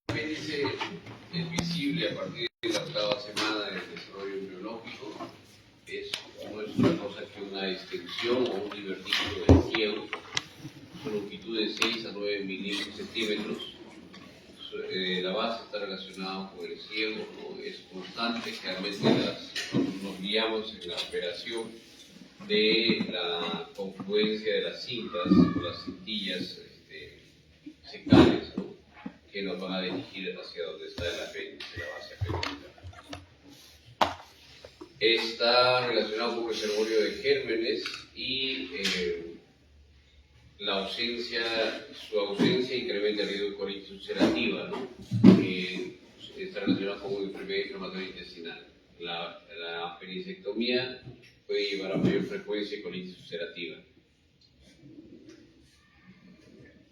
Apéndice es visible a partir de la octava semana del desarrollo embriológico. No es otra cosa que una extensión o un divertículo del ciego, su longitud de 6 a 9 centímetros. La base está relacionada con el ciego, ¿no? Es constante, generalmente nos guiamos en la operación de la confluencia de las cintas o las cintillas secales, ¿no? Que nos van a dirigir hacia donde está el apéndice, la base apéndice. Está relacionado con un reservorio de gérmenes y su ausencia incrementa el riesgo de colitis ulcerativa, ¿no? Está relacionado con una enfermedad inflamatoria intestinal. La apendicectomía puede llevar a mayor frecuencia de colitis ulcerativa.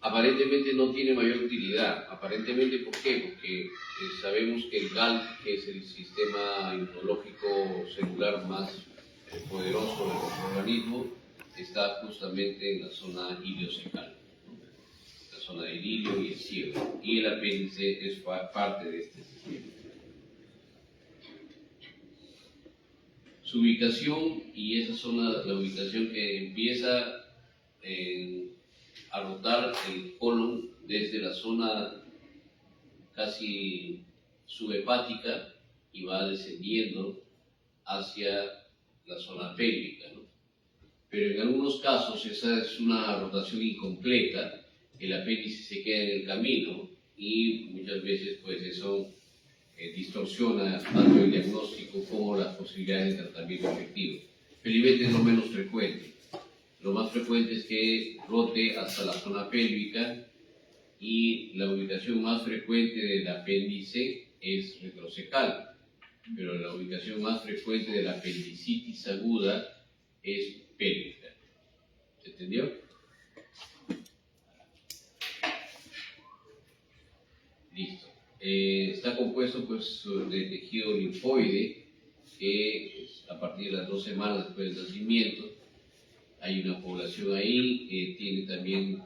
Aparentemente no tiene mayor utilidad. Aparentemente, ¿por qué? Porque sabemos que el GALT, que es el sistema inmunológico celular más poderoso de nuestro organismo, está justamente en la zona iliocecal, la zona del ilio y el ciego, y el apéndice es parte de este sistema. Su ubicación, y esa zona, la ubicación que empieza a rotar el colon desde la zona casi subhepática y va descendiendo hacia la zona pélvica, ¿no? Pero en algunos casos esa es una rotación incompleta, el apéndice se queda en el camino y muchas veces pues eso distorsiona tanto el diagnóstico como las posibilidades de tratamiento efectivo. Felizmente es lo menos frecuente. Lo más frecuente es que rote hasta la zona pélvica y la ubicación más frecuente del apéndice es retrocecal, pero la ubicación más frecuente de la apendicitis aguda es pélvica. ¿Se entendió? Listo. Está compuesto pues de tejido linfoide que a partir de las 2 semanas después del nacimiento hay una población ahí, tiene también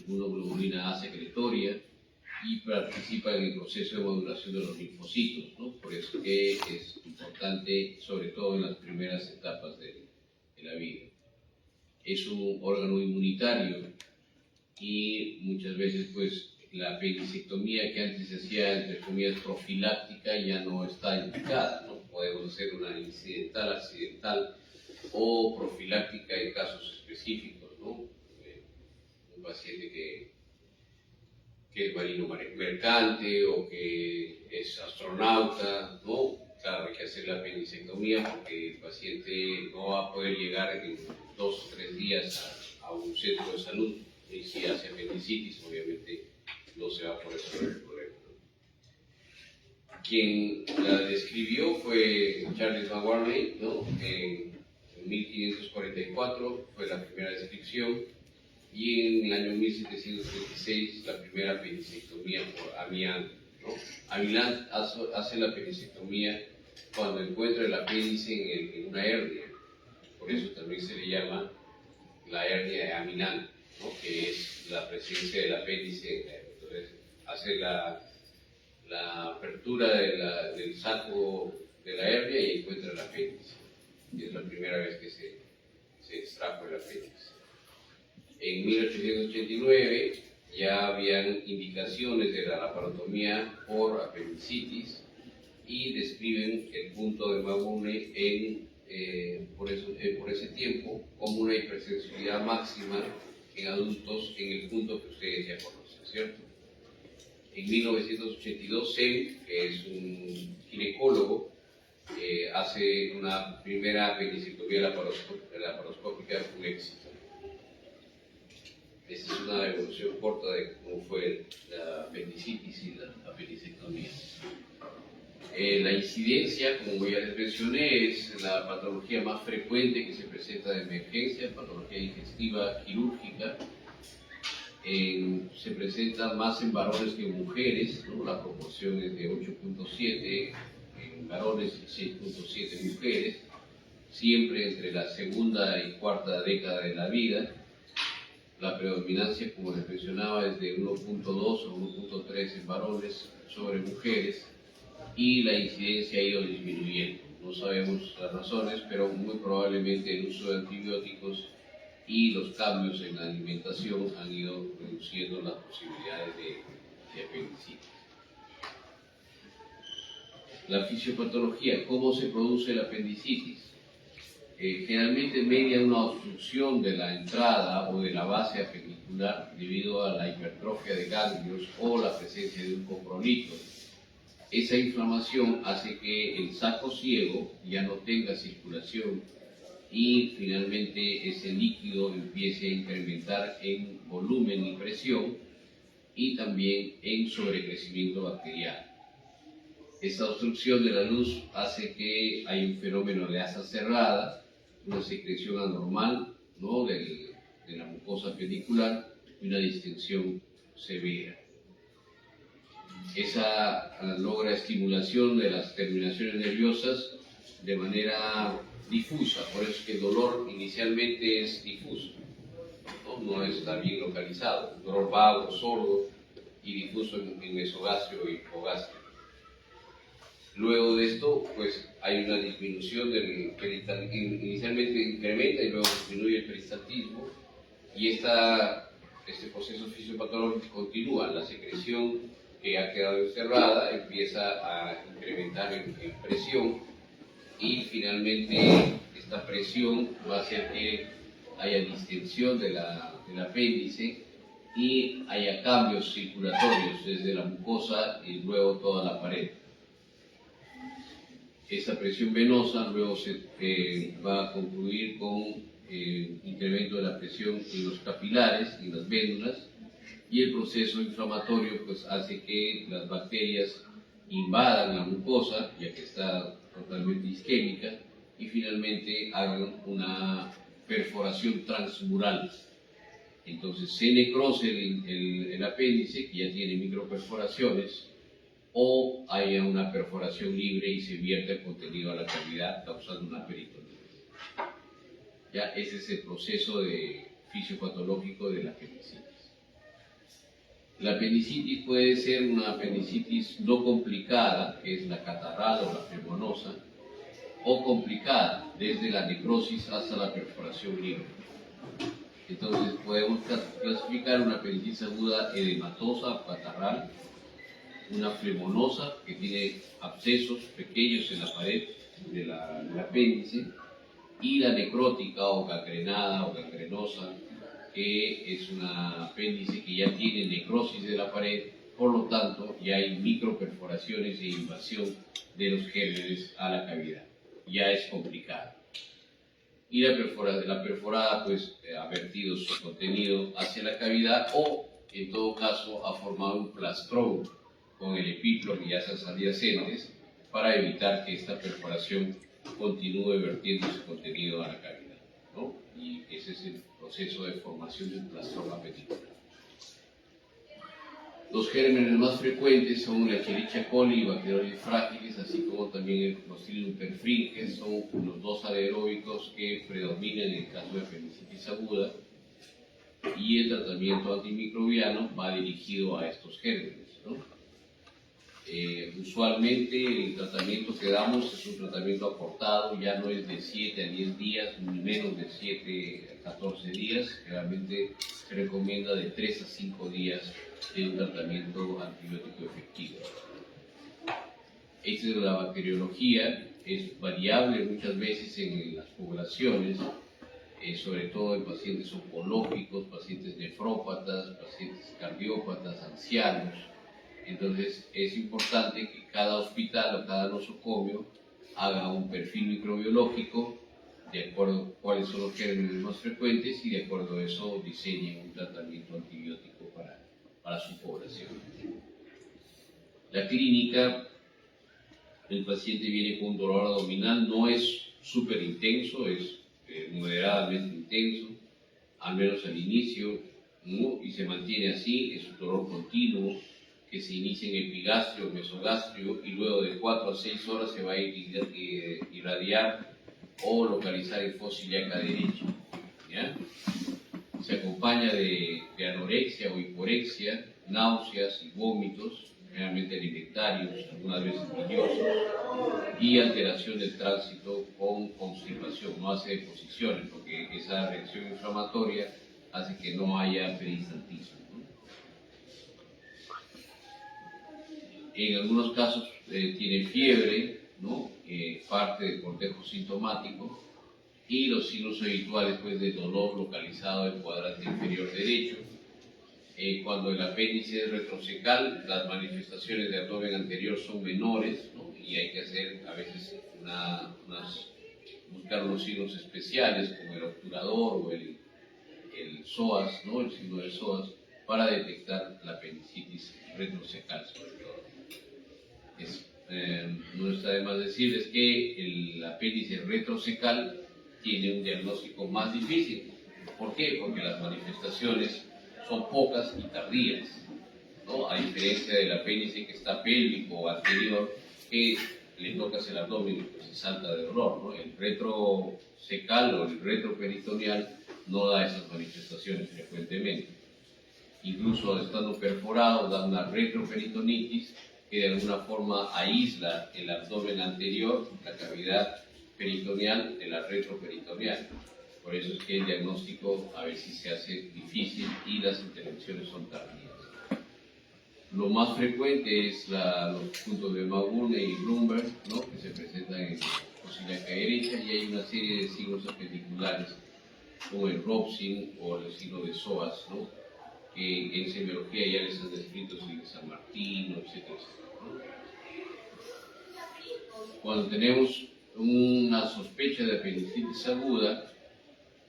una globulina A secretoria y participa en el proceso de maduración de los linfocitos, ¿no? Por eso que es importante, sobre todo en las primeras etapas de la vida. Es un órgano inmunitario y muchas veces pues la apendicectomía que antes se hacía entre comillas profiláctica ya no está indicada, ¿no? Podemos hacer una incidental, accidental o profiláctica en casos específicos, ¿no? Un paciente que es marino mercante o que es astronauta, ¿no? Claro, hay que hacer la apendicectomía porque el paciente no va a poder llegar en 2 o 3 días a un centro de salud y si hace apendicitis, obviamente no se va a poder resolver el problema, ¿no? Quien la describió fue Charles Maguire, ¿no? En 1544 fue la primera descripción y en el año 1736 la primera apendicectomía por Amiens, ¿no? Amiens hace la apendicectomía cuando encuentra el apéndice en una hernia, por eso también se le llama la hernia de Amiens, ¿no? Que es la presencia del apéndice. Entonces hace la apertura del saco de la hernia y encuentra el apéndice. Y es la primera vez que se extrajo el apéndice. En 1889 ya habían indicaciones de la laparotomía por apendicitis y describen el punto de Maboune por ese tiempo como una hipersensibilidad máxima en adultos en el punto que ustedes ya conocen, ¿cierto? En 1982, Sem, que es un ginecólogo, hace una primera apendicectomía laparoscópica con éxito. Esta es una evolución corta de cómo fue la apendicitis y la apendicectomía. La incidencia, como ya les mencioné, es la patología más frecuente que se presenta de emergencia, patología digestiva quirúrgica. Se presenta más en varones que en mujeres, ¿no? La proporción es de 8.7 en varones y 6.7 en mujeres, siempre entre la segunda y cuarta década de la vida. La predominancia, como les mencionaba, es de 1.2 o 1.3 vez en varones sobre mujeres, y la incidencia ha ido disminuyendo. No sabemos las razones, pero muy probablemente el uso de antibióticos y los cambios en la alimentación han ido reduciendo las posibilidades de apendicitis. La fisiopatología, ¿cómo se produce la apendicitis? Generalmente media una obstrucción de la entrada o de la base apendicular debido a la hipertrofia de ganglios o la presencia de un copronito. Esa inflamación hace que el saco ciego ya no tenga circulación y finalmente ese líquido empiece a incrementar en volumen y presión y también en sobrecrecimiento bacteriano. Esa obstrucción de la luz hace que hay un fenómeno de asa cerrada, una secreción anormal, ¿no?, de la mucosa appendicular y una distensión severa. Esa logra estimulación de las terminaciones nerviosas de manera difusa, por eso es que el dolor inicialmente es difuso, no está bien localizado, un dolor vago, sordo y difuso en mesogastrio y hipogastrio. Luego de esto, pues hay una disminución del peristaltismo, inicialmente incrementa y luego disminuye el peristaltismo, y este proceso fisiopatológico continúa. La secreción que ha quedado encerrada empieza a incrementar en presión, y finalmente esta presión va a hacer que haya distensión del apéndice y haya cambios circulatorios desde la mucosa y luego toda la pared. Esa presión venosa luego se va a concluir con incremento de la presión en los capilares y las vénulas, y el proceso inflamatorio pues hace que las bacterias invadan la mucosa, ya que está totalmente isquémica, y finalmente hagan una perforación transmural. Entonces se necrose el apéndice, que ya tiene microperforaciones, o haya una perforación libre y se vierte el contenido a la cavidad, causando una peritonitis. Ya ese es el proceso fisiopatológico de la apendicitis. La apendicitis puede ser una apendicitis no complicada, que es la catarral o la pneumonitis, o complicada, desde la necrosis hasta la perforación libre. Entonces podemos clasificar una apendicitis aguda edematosa, catarral, una flemonosa que tiene abscesos pequeños en la pared del apéndice, y la necrótica o gangrenada o gangrenosa, que es una apéndice que ya tiene necrosis de la pared, por lo tanto ya hay microperforaciones e invasión de los gérmenes a la cavidad. Ya es complicada. Y la perforada pues ha vertido su contenido hacia la cavidad, o en todo caso ha formado un plastrón con el epíplomo y asas adyacentes para evitar que esta perforación continúe vertiendo su contenido a la cavidad, ¿no? Y ese es el proceso de formación de un plastrón appendicular. Los gérmenes más frecuentes son la Escherichia coli y Bacteroides fragilis, así como también el Clostridium perfringens, son los dos anaeróbicos que predominan en el caso de apendicitis aguda, y el tratamiento antimicrobiano va dirigido a estos gérmenes, ¿no? Usualmente el tratamiento que damos es un tratamiento acortado, ya no es de 7 a 10 días, ni menos de 7 a 14 días. Generalmente se recomienda de 3 a 5 días de un tratamiento antibiótico efectivo. Esta es la bacteriología, es variable muchas veces en las poblaciones, sobre todo en pacientes oncológicos, pacientes nefrópatas, pacientes cardiópatas, ancianos. Entonces es importante que cada hospital o cada nosocomio haga un perfil microbiológico de acuerdo a cuáles son los gérmenes más frecuentes, y de acuerdo a eso diseñe un tratamiento antibiótico para su población. La clínica, el paciente viene con un dolor abdominal, no es súper intenso, es moderadamente intenso, al menos al inicio, ¿no? Y se mantiene así, es un dolor continuo que se inicia en epigastrio, mesogastrio, y luego de 4 a 6 horas se va a irradiar o localizar en fosa ilíaca derecha, ¿ya? Se acompaña de anorexia o hiporexia, náuseas y vómitos, generalmente alimentarios, algunas veces biliosos, y alteración del tránsito con constipación. No hace deposiciones porque esa reacción inflamatoria hace que no haya peristaltismo, ¿no? En algunos casos tiene fiebre, ¿no? Parte del cortejo sintomático, y los signos habituales pues, de dolor localizado en el cuadrante inferior derecho. Cuando el apéndice es retrocecal, las manifestaciones de abdomen anterior son menores, ¿no? Y hay que hacer a veces buscar unos signos especiales como el obturador o el psoas, ¿no? El signo de psoas, para detectar la apendicitis retrocecal sobre todo. No está de más decirles que el apéndice retrocecal tiene un diagnóstico más difícil. ¿Por qué? Porque las manifestaciones son pocas y tardías, ¿no? A diferencia del apéndice que está pélvico o anterior, que le tocas el abdomen y pues se salta de dolor, ¿no? El retrocecal o el retroperitoneal no da esas manifestaciones frecuentemente. Incluso estando perforado da una retroperitonitis que de alguna forma aísla el abdomen anterior, la cavidad peritoneal, de la retroperitoneal. Por eso es que el diagnóstico a veces se hace difícil y las intervenciones son tardías. Lo más frecuente es los puntos de Magugne y Bloomberg, ¿no? Que se presentan en la cocíliaca derecha, y hay una serie de signos apendiculares como el Robson o el signo de psoas, ¿no? Que en semiología ya les han descrito el de San Martín, etcétera, ¿no? Cuando tenemos una sospecha de apendicitis aguda,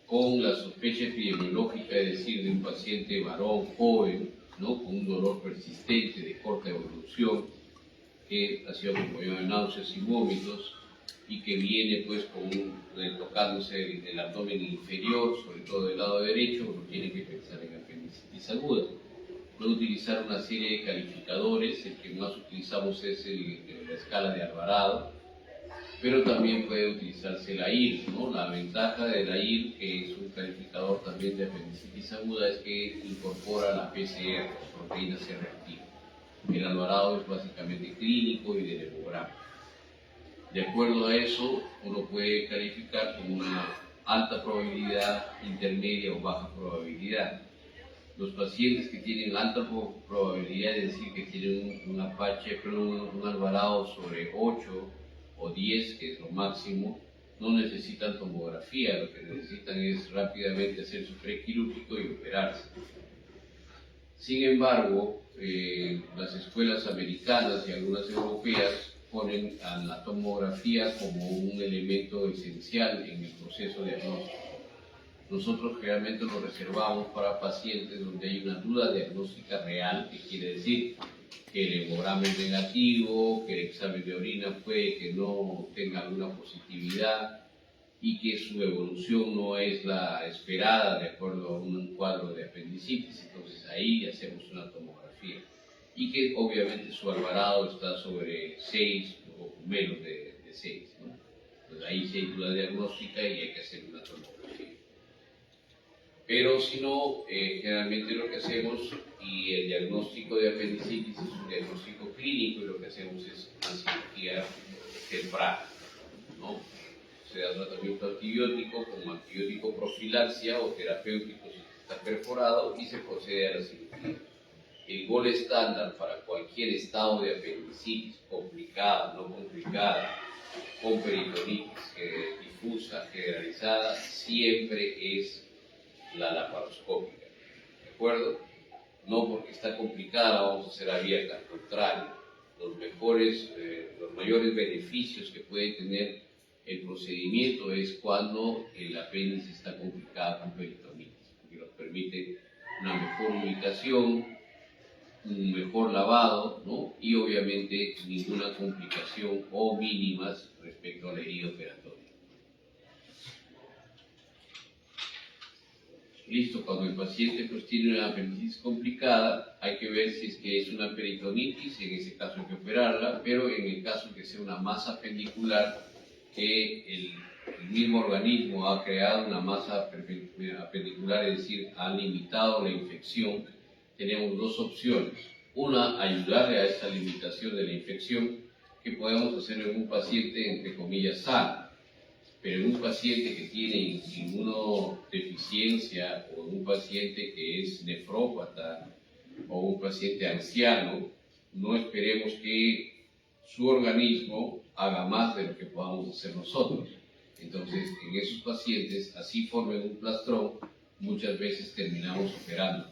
con la sospecha epidemiológica, es decir, de un paciente varón joven, ¿no? Con un dolor persistente de corta evolución, que ha sido acompañado de náuseas y vómitos, y que viene pues tocándose el abdomen inferior, sobre todo del lado derecho, uno tiene que pensar en apendicitis aguda. Puede utilizar una serie de calificadores, el que más utilizamos es la escala de Alvarado, pero también puede utilizarse la IR, ¿no? La ventaja de la IR, que es un calificador también de apendicitis aguda, es que incorpora la PCR, proteína C reactiva. El Alvarado es básicamente clínico y de hemograma. De acuerdo a eso, uno puede calificar con una alta probabilidad, intermedia o baja probabilidad. Los pacientes que tienen alta probabilidad, es decir, que tienen un Alvarado sobre 8 o 10, que es lo máximo, no necesitan tomografía, lo que necesitan es rápidamente hacer su prequirúrgico y operarse. Sin embargo, las escuelas americanas y algunas europeas ponen a la tomografía como un elemento esencial en el proceso diagnóstico. Nosotros generalmente lo reservamos para pacientes donde hay una duda diagnóstica real, que quiere decir que el hemograma es negativo, que el examen de orina puede que no tenga alguna positividad y que su evolución no es la esperada de acuerdo a un cuadro de apendicitis. Entonces ahí hacemos una tomografía y que obviamente su Alvarado está sobre 6 o menos de 6, ¿no? Entonces ahí sí hay duda diagnóstica y hay que hacer una tomografía. Pero si no, generalmente lo que hacemos, y el diagnóstico de apendicitis es un diagnóstico clínico, y lo que hacemos es una cirugía temprana, ¿no? Se da tratamiento antibiótico como antibiótico profilaxia o terapéutico si está perforado, y se procede a la cirugía. El gol estándar para cualquier estado de apendicitis complicada, no complicada, con peritonitis difusa, generalizada, siempre es la laparoscópica, ¿de acuerdo? No porque está complicada vamos a hacer abierta, al contrario, los mayores beneficios que puede tener el procedimiento es cuando el apéndice está complicado con peritonitis, porque nos permite una mejor ubicación, un mejor lavado, ¿no? Y obviamente ninguna complicación o mínimas respecto a la herida operatoria. Listo, cuando el paciente pues tiene una apendicitis complicada, hay que ver si es que es una peritonitis, en ese caso hay que operarla, pero en el caso que sea una masa apendicular, que el mismo organismo ha creado una masa apendicular, es decir, ha limitado la infección, tenemos dos opciones. Una, ayudarle a esta limitación de la infección, que podemos hacerlo en un paciente, entre comillas, sano. Pero en un paciente que tiene inmunodeficiencia o en un paciente que es nefrópata o un paciente anciano, no esperemos que su organismo haga más de lo que podamos hacer nosotros. Entonces, en esos pacientes, así formen un plastrón, muchas veces terminamos operando.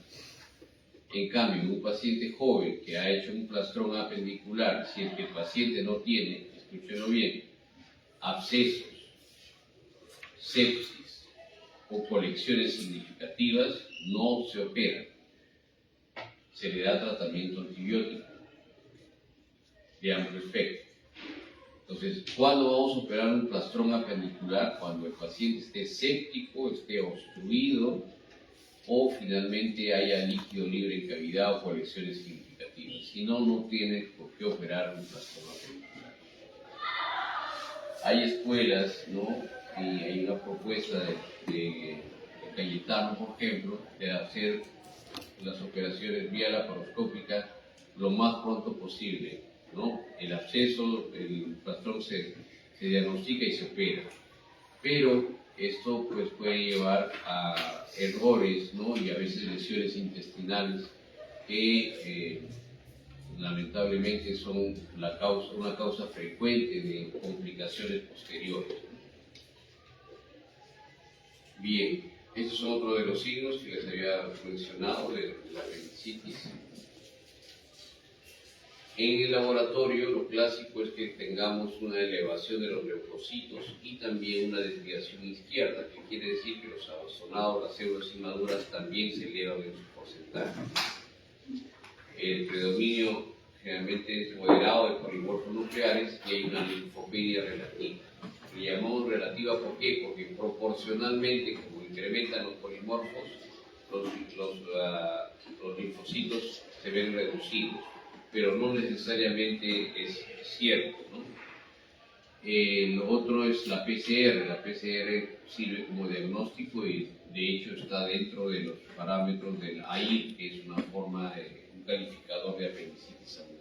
En cambio, en un paciente joven que ha hecho un plastrón apendicular, si es que el paciente no tiene, escúchenlo bien, abscesos, sepsis o colecciones significativas, no se opera. Se le da tratamiento antibiótico de amplio espectro. Entonces, ¿cuándo vamos a operar un plastrón apendicular? Cuando el paciente esté séptico, esté obstruido o finalmente haya líquido libre en cavidad o colecciones significativas. Si no, no tiene por qué operar un plastrón apendicular. Hay escuelas, ¿no? Y hay una propuesta de Cayetano, por ejemplo, de hacer las operaciones vía laparoscópica lo más pronto posible, ¿no? El absceso, el plastrón se diagnostica y se opera. Pero esto pues puede llevar a errores, ¿no? Y a veces lesiones intestinales que lamentablemente son una causa frecuente de complicaciones posteriores. Bien, estos son otros de los signos que les había mencionado de la apendicitis. En el laboratorio lo clásico es que tengamos una elevación de los leucocitos y también una desviación izquierda, que quiere decir que los abastonados, las células inmaduras también se elevan en su porcentaje. El predominio generalmente es moderado de polimorfos nucleares y hay una linfopenia relativa. Le llamamos relativa ¿por qué? Porque proporcionalmente, como incrementan los polimorfos, los linfocitos se ven reducidos, pero no necesariamente es cierto, ¿no? Lo otro es la PCR. La PCR sirve como diagnóstico y de hecho está dentro de los parámetros del AIR, que es una forma de un calificador de apendicitis aguda.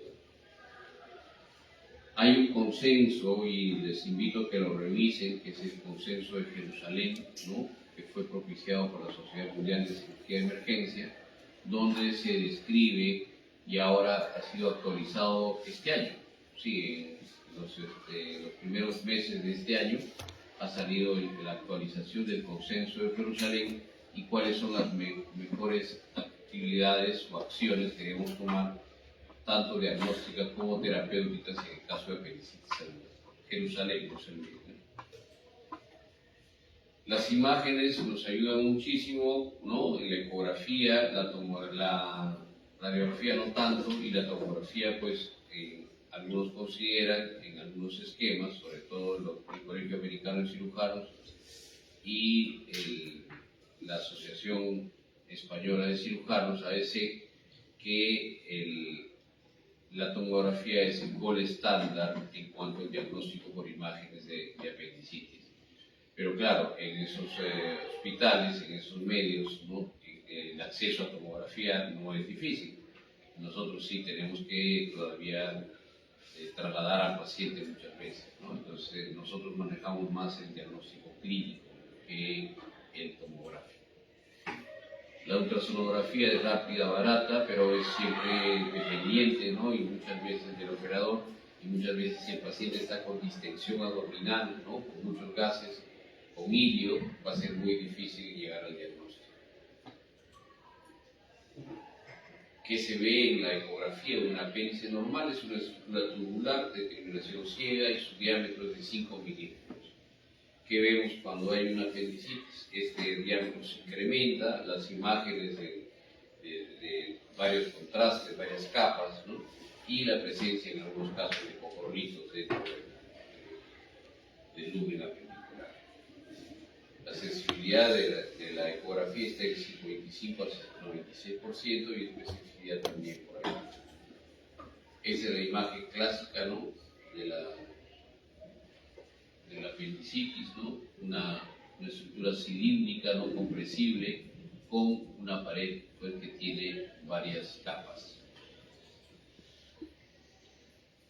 Hay un consenso y les invito a que lo revisen, que es el consenso de Jerusalén, ¿no? Que fue propiciado por la Sociedad Mundial de Cirugía de Emergencia, donde se describe y ahora ha sido actualizado este año. Sí, en los primeros meses de este año ha salido la actualización del consenso de Jerusalén y cuáles son las mejores actividades o acciones que debemos tomar, tanto diagnósticas como terapéuticas en el caso de apendicitis aguda. Jerusalén, no se olviden. Las imágenes nos ayudan muchísimo, ¿no? En la ecografía, la radiografía no tanto, y la tomografía, pues, algunos consideran en algunos esquemas, sobre todo el Colegio Americano de Cirujanos y la Asociación Española de Cirujanos, AEC, que la tomografía es el gol estándar en cuanto al diagnóstico por imágenes de apendicitis. Pero claro, en esos hospitales, en esos medios, ¿no? El acceso a tomografía no es difícil. Nosotros sí tenemos que todavía trasladar al paciente muchas veces, ¿no? Entonces nosotros manejamos más el diagnóstico clínico que el tomográfico. La ultrasonografía es rápida, barata, pero es siempre dependiente, ¿no? Y muchas veces del operador, y muchas veces si el paciente está con distensión abdominal, ¿no? Con muchos gases, con ilio, va a ser muy difícil llegar al diagnóstico. ¿Qué se ve en la ecografía de un apéndice normal? Es una estructura tubular de terminación ciega y su diámetro es de 5 milímetros. ¿Qué vemos cuando hay una apendicitis? Este diámetro se incrementa, las imágenes de varios contrastes, varias capas, ¿no? Y la presencia en algunos casos de coprolitos dentro del lumen apendicular. La sensibilidad de la ecografía está del 55 al 96% y especificidad también por ahí. Esa es la imagen clásica, ¿no? de la apendicitis, ¿no? Una estructura cilíndrica no compresible con una pared pues que tiene varias capas.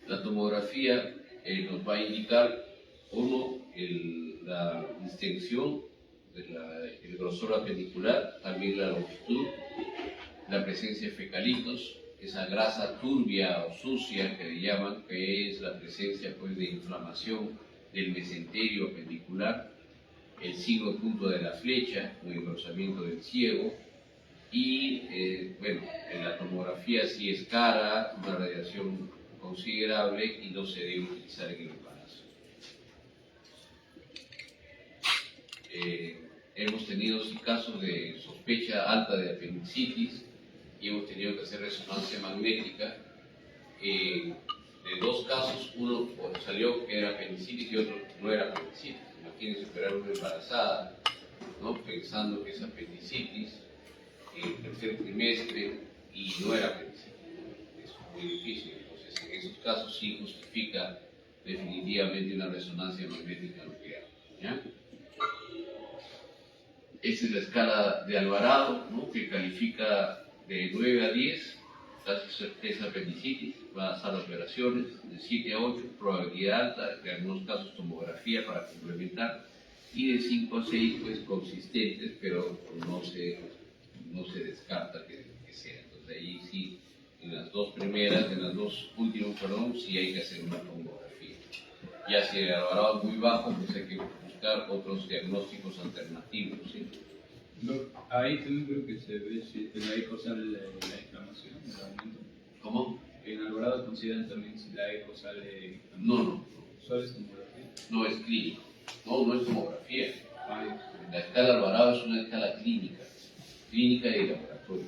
La tomografía nos va a indicar, uno, la distensión, el grosor apendicular, también la longitud, la presencia de fecalitos, esa grasa turbia o sucia que le llaman, que es la presencia pues, de inflamación del mesenterio apendicular, el signo punto de la flecha, un engrosamiento del ciego, y bueno, en la tomografía sí es cara, una radiación considerable y no se debe utilizar en el embarazo. Hemos tenido sí, casos de sospecha alta de apendicitis y hemos tenido que hacer resonancia magnética. De dos casos, uno salió que era apendicitis y otro no era apendicitis. Imagínense operar una embarazada, ¿no? Pensando que es apendicitis en el tercer trimestre y no era apendicitis. Es muy difícil. Entonces, en esos casos sí justifica definitivamente una resonancia magnética nuclear. ¿Ya? Esta es la escala de Alvarado, ¿no? Que califica de 9 a 10, casi certeza apendicitis, va a sala de operaciones, de 7 a 8, probabilidad alta, en algunos casos tomografía para complementar, y de 5 a 6, pues consistentes, pero no se descarta que sea. Entonces ahí sí, en las dos últimas, sí hay que hacer una tomografía. Ya si el Alvarado es muy bajo, pues hay que buscar otros diagnósticos alternativos, ¿sí? Ahí también creo que se ve si la eco sale la inflamación, el aumento. ¿Cómo? En Alvarado consideran también si la eco sale. No. ¿Solo es tomografía? No es clínico. No es tomografía. Ay. La escala Alvarado es una escala clínica y de laboratorio.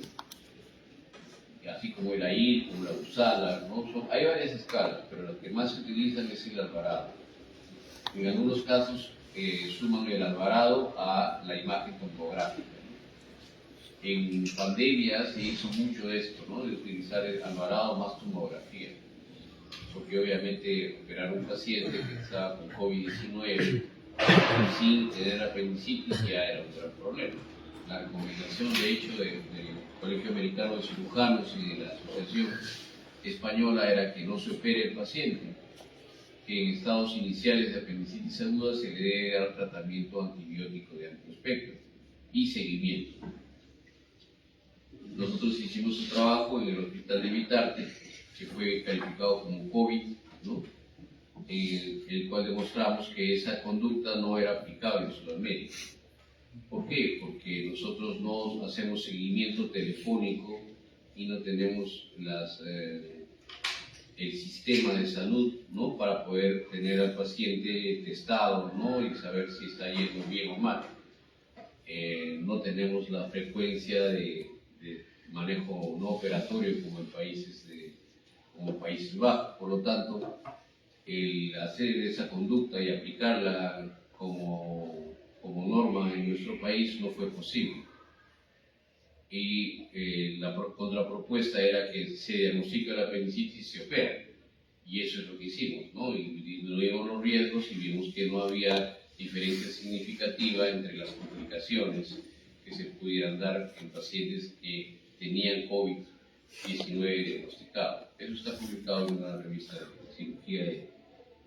Y así como el AIR, como la USALA, ¿no? Hay varias escalas, pero las que más se utilizan es el Alvarado. En algunos casos suman el Alvarado a la imagen tomográfica. En pandemia se hizo mucho esto, ¿no? De utilizar el Alvarado más tomografía, porque obviamente operar a un paciente que estaba con COVID-19 sin tener apendicitis ya era un gran problema. La recomendación, de hecho, del Colegio Americano de Cirujanos y de la Asociación Española era que no se opere el paciente, que en estados iniciales de apendicitis aguda se le debe dar tratamiento antibiótico de amplio espectro y seguimiento. Nosotros hicimos un trabajo en el hospital de Vitarte, que fue calificado como COVID, ¿no? En el cual demostramos que esa conducta no era aplicable en Sudamérica. ¿Por qué? Porque nosotros no hacemos seguimiento telefónico y no tenemos el sistema de salud, ¿no? Para poder tener al paciente testado, ¿no? Y saber si está yendo bien o mal. No tenemos la frecuencia de manejo no operatorio como en Países Bajos. Por lo tanto, el hacer esa conducta y aplicarla como norma en nuestro país no fue posible. Y la contrapropuesta era que se diagnostica la apendicitis y se opera. Y eso es lo que hicimos, ¿no? Y disminuimos los riesgos y vimos que no había diferencia significativa entre las complicaciones que se pudieran dar en pacientes que tenían COVID-19 diagnosticado. Eso está publicado en una revista de cirugía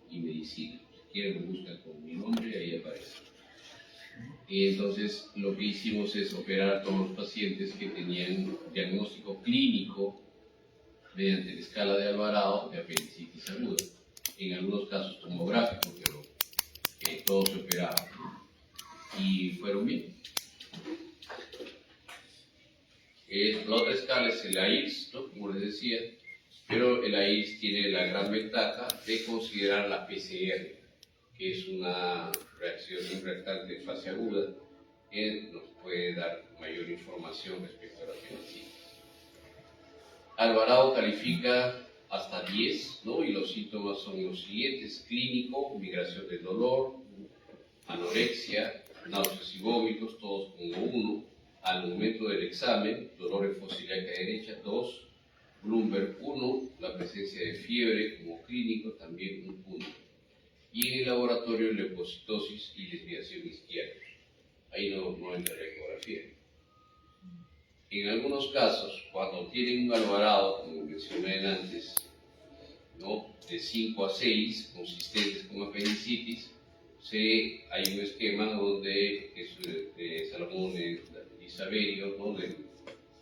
y medicina. Si quieren lo buscan con mi nombre, ahí aparece. Y entonces lo que hicimos es operar a todos los pacientes que tenían diagnóstico clínico mediante la escala de Alvarado de apendicitis aguda. En algunos casos tomográficos, pero todos se operaban y fueron bien. La otra escala es el AIRS, ¿no? Como les decía, pero el AIRS tiene la gran ventaja de considerar la PCR, que es una reacción, un reactante de fase aguda, que nos puede dar mayor información respecto a la apendicitis. Alvarado califica hasta 10, ¿no? Y los síntomas son los siguientes: clínico, migración del dolor, anorexia, náuseas y vómitos, todos como 1. Al momento del examen, dolor en fosa ilíaca derecha, 2. Bloomberg 1, la presencia de fiebre como clínico, también un punto. Y en el laboratorio, leucocitosis y desviación izquierda. Ahí no entra la ecografía. En algunos casos, cuando tienen un alvarado, como mencioné antes, ¿no?, de 5 a 6 consistentes con apendicitis, hay un esquema donde Salomón y Saverio, ¿no?, de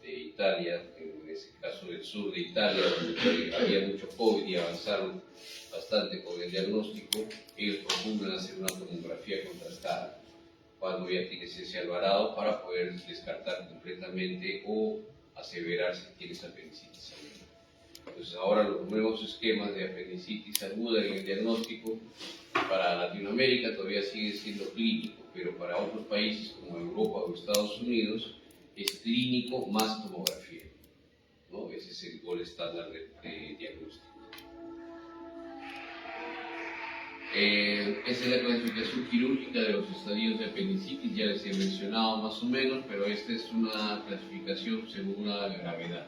Italia, en ese caso del sur de Italia, donde había mucho COVID y avanzaron bastante con el diagnóstico, ellos proponen hacer una tomografía contrastada cuando ya tienes ese alvarado para poder descartar completamente o aseverar si tienes apendicitis aguda. Entonces ahora los nuevos esquemas de apendicitis aguda en el diagnóstico para Latinoamérica todavía sigue siendo clínico, pero para otros países como Europa o Estados Unidos es clínico más tomografía, ¿no? Ese es el gol estándar de diagnóstico. Esa es la clasificación quirúrgica de los estadios de apendicitis, ya les he mencionado más o menos, pero esta es una clasificación según la gravedad.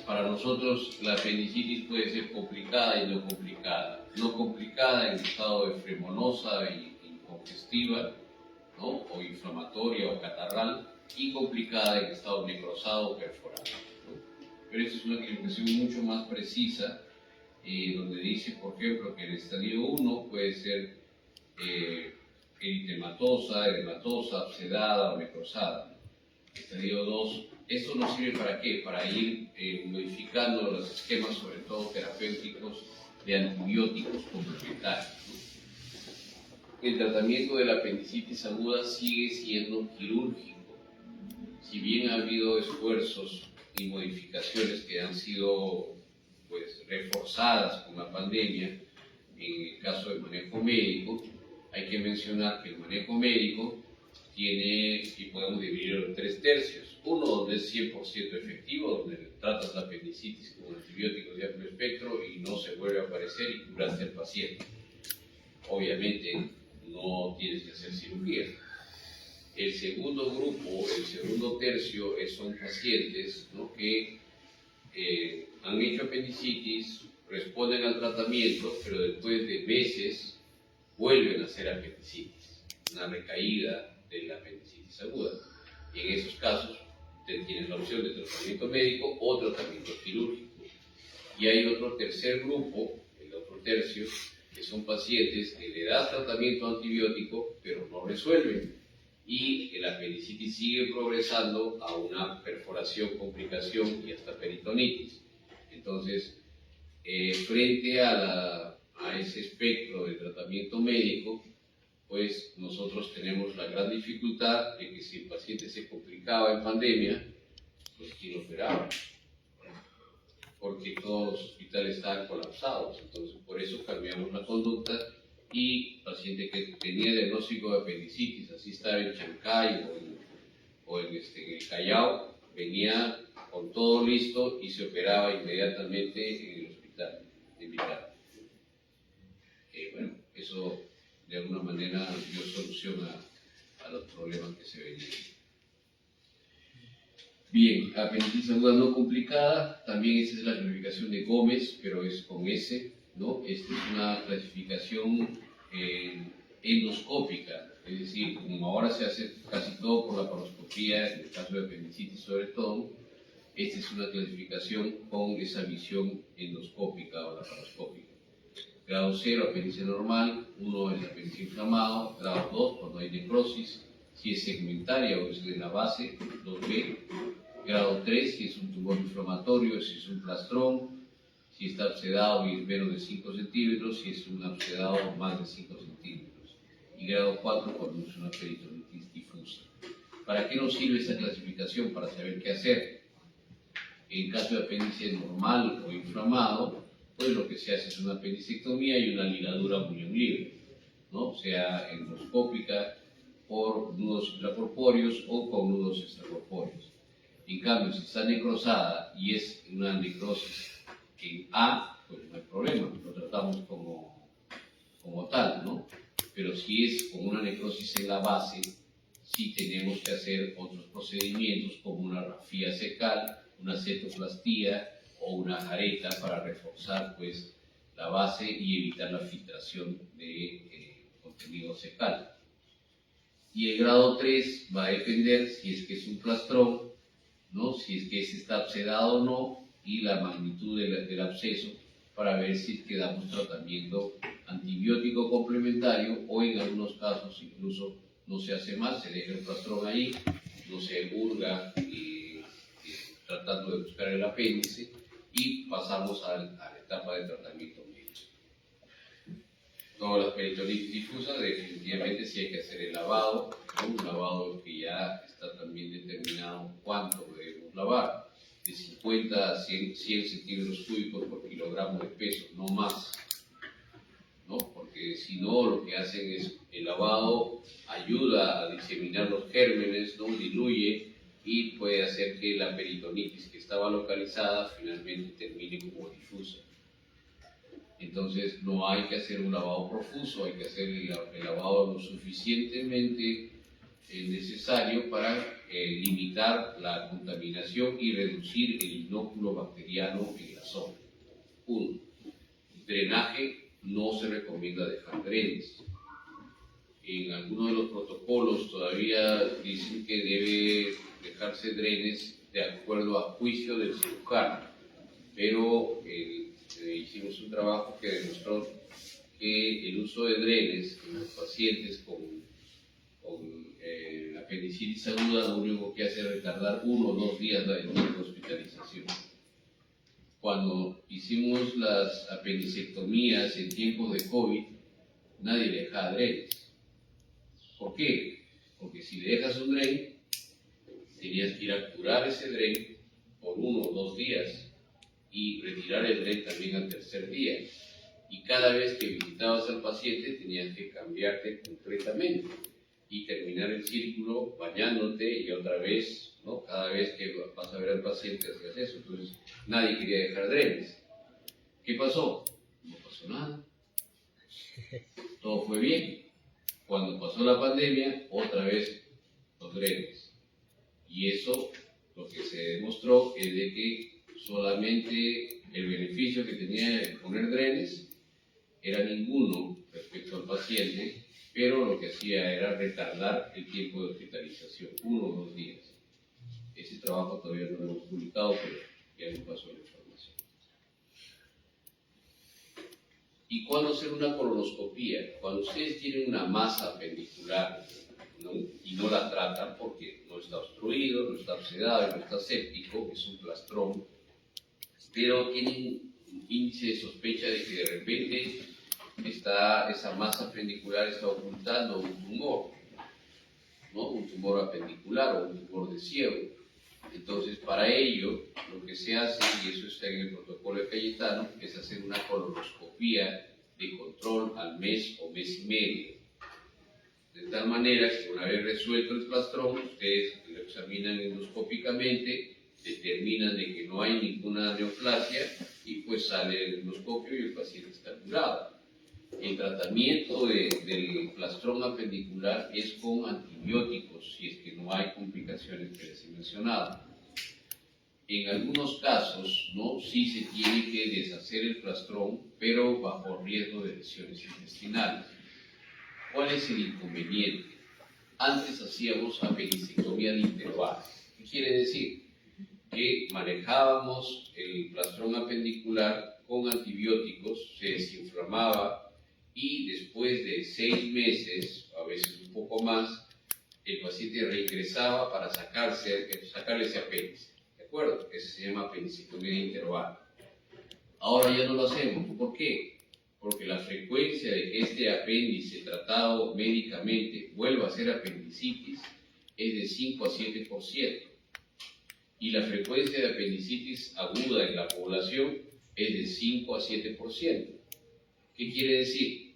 Para nosotros la apendicitis puede ser complicada y no complicada. No complicada en estado de fremonosa y congestiva, ¿no?, o inflamatoria o catarral, y complicada en estado necrosado o perforado, ¿no? Pero esta es una clasificación mucho más precisa, donde dice, por ejemplo, que el estadio 1 puede ser eritematosa, edematosa, abscedada o necrosada. Estadio 2, esto nos sirve para qué? Para ir modificando los esquemas, sobre todo terapéuticos, de antibióticos complementarios, ¿no? El tratamiento de la apendicitis aguda sigue siendo quirúrgico. Si bien ha habido esfuerzos y modificaciones que han sido, pues, reforzadas con la pandemia, en el caso del manejo médico, hay que mencionar que el manejo médico tiene, y podemos dividirlo en 3 tercios. Uno donde es 100% efectivo, donde tratas la apendicitis con antibióticos de amplio espectro y no se vuelve a aparecer y curaste al paciente. Obviamente no tienes que hacer cirugía. El segundo grupo, el segundo tercio, son pacientes, ¿no?, que han hecho apendicitis, responden al tratamiento, pero después de meses vuelven a hacer apendicitis, una recaída de la apendicitis aguda. Y en esos casos tienes la opción de tratamiento médico o tratamiento quirúrgico. Y hay otro tercer grupo, el otro tercio, que son pacientes que le das tratamiento antibiótico, pero no resuelven. Y la apendicitis sigue progresando a una perforación, complicación y hasta peritonitis. Entonces, frente a ese espectro de tratamiento médico, pues nosotros tenemos la gran dificultad de que si el paciente se complicaba en pandemia, pues ¿quién lo operaba? Porque todos los hospitales estaban colapsados. Entonces, por eso cambiamos la conducta y paciente que tenía diagnóstico de apendicitis, así estaba en Chancay o en el Callao, venía con todo listo y se operaba inmediatamente en el hospital de Vital. Bueno, eso de alguna manera dio solución a los problemas que se venían. Bien, apendicitis aguda no complicada, también esta es la clasificación de Gómez, pero es con S, ¿no? Esta es una clasificación endoscópica, es decir, como ahora se hace casi todo por la laparoscopía, en el caso de apendicitis sobre todo, esta es una clasificación con esa visión endoscópica o laparoscópica. Grado 0, apéndice normal, 1 es apéndice inflamado, grado 2 cuando hay necrosis, si es segmentaria o es de la base, 2B, grado 3 si es un tumor inflamatorio, si es un plastrón, si está abscedado y es menos de 5 centímetros, si es un abscedado más de 5 centímetros, y grado 4 cuando es una peritonitis difusa. ¿Para qué nos sirve esta clasificación? Para saber qué hacer. En caso de apéndice normal o inflamado, pues lo que se hace es una apendicectomía y una ligadura muñón libre, ¿no? Sea endoscópica por nudos intracorpóreos o con nudos extracorpóreos. En cambio, si está necrosada y es una necrosis en A, pues no hay problema, lo tratamos como tal, ¿no? Pero si es con una necrosis en la base, sí tenemos que hacer otros procedimientos como una rafía cecal, una cetoplastía o una jareta para reforzar, pues, la base y evitar la filtración de contenido cecal. Y el grado 3 va a depender si es que es un plastrón, ¿no? Si es que ese está abscedado o no, y la magnitud del absceso, para ver si es que damos tratamiento antibiótico complementario, o en algunos casos incluso no se hace más, se deja el plastrón ahí, no se hurga tratando de buscar el apéndice, y pasamos a la etapa de tratamiento médico. Todas las peritonitis difusas, definitivamente sí hay que hacer el lavado, ¿no? Un lavado que ya está también determinado cuánto debemos lavar, de 50 a 100 centímetros cúbicos por kilogramo de peso, no más, ¿no? Porque si no, lo que hacen es el lavado ayuda a diseminar los gérmenes, ¿no? Diluye, y puede hacer que la peritonitis que estaba localizada finalmente termine como difusa. Entonces no hay que hacer un lavado profuso, hay que hacer el lavado lo suficientemente necesario para limitar la contaminación y reducir el inóculo bacteriano en la zona. 1. Drenaje, no se recomienda dejar drenes. En algunos de los protocolos todavía dicen que debe dejarse drenes de acuerdo a juicio del cirujano, pero hicimos un trabajo que demostró que el uso de drenes en los pacientes con apendicitis aguda lo único que hace es retardar 1 o 2 días la hospitalización. Cuando hicimos las apendicectomías en tiempos de COVID, nadie le dejaba drenes. ¿Por qué? Porque si le dejas un dren, tenías que ir a curar ese dren por 1 o 2 días y retirar el dren también al 3er día. Y cada vez que visitabas al paciente tenías que cambiarte completamente y terminar el círculo bañándote y otra vez, ¿no? Cada vez que vas a ver al paciente hacías eso. Entonces nadie quería dejar drenes. ¿Qué pasó? No pasó nada. Todo fue bien. Cuando pasó la pandemia, otra vez los drenes. Y eso, lo que se demostró es de que solamente el beneficio que tenía de poner drenes era ninguno respecto al paciente, pero lo que hacía era retardar el tiempo de hospitalización, 1 o 2 días. Ese trabajo todavía no lo hemos publicado, pero ya nos pasó la información. ¿Y cuándo hacer una colonoscopía? Cuando ustedes tienen una masa apendicular, ¿no? Y no la tratan porque no está obstruido, no está abscedado, no está séptico, es un plastrón, pero tienen un índice de sospecha de que de repente esa masa apendicular está ocultando un tumor, ¿no? Un tumor apendicular o un tumor de ciego. Entonces, para ello, lo que se hace, y eso está en el protocolo de Cayetano, es hacer una colonoscopía de control al mes o mes y medio. De tal manera que una vez resuelto el plastrón, ustedes lo examinan endoscópicamente, determinan de que no hay ninguna neoplasia y pues sale el endoscopio y el paciente está curado. El tratamiento del plastrón apendicular es con antibióticos, si es que no hay complicaciones que les he mencionado. En algunos casos, ¿no? Sí se tiene que deshacer el plastrón, pero bajo riesgo de lesiones intestinales. ¿Cuál es el inconveniente? Antes hacíamos apendicectomía de intervalos. ¿Qué quiere decir? Que manejábamos el plastrón apendicular con antibióticos, se desinflamaba y después de 6 meses, a veces un poco más, el paciente reingresaba para sacarle ese apéndice. ¿De acuerdo? Eso se llama apendicectomía de intervalo. Ahora ya no lo hacemos. ¿Por qué? Porque la frecuencia de que este apéndice tratado médicamente vuelva a ser apendicitis es de 5 a 7%. Y la frecuencia de apendicitis aguda en la población es de 5 a 7%. ¿Qué quiere decir?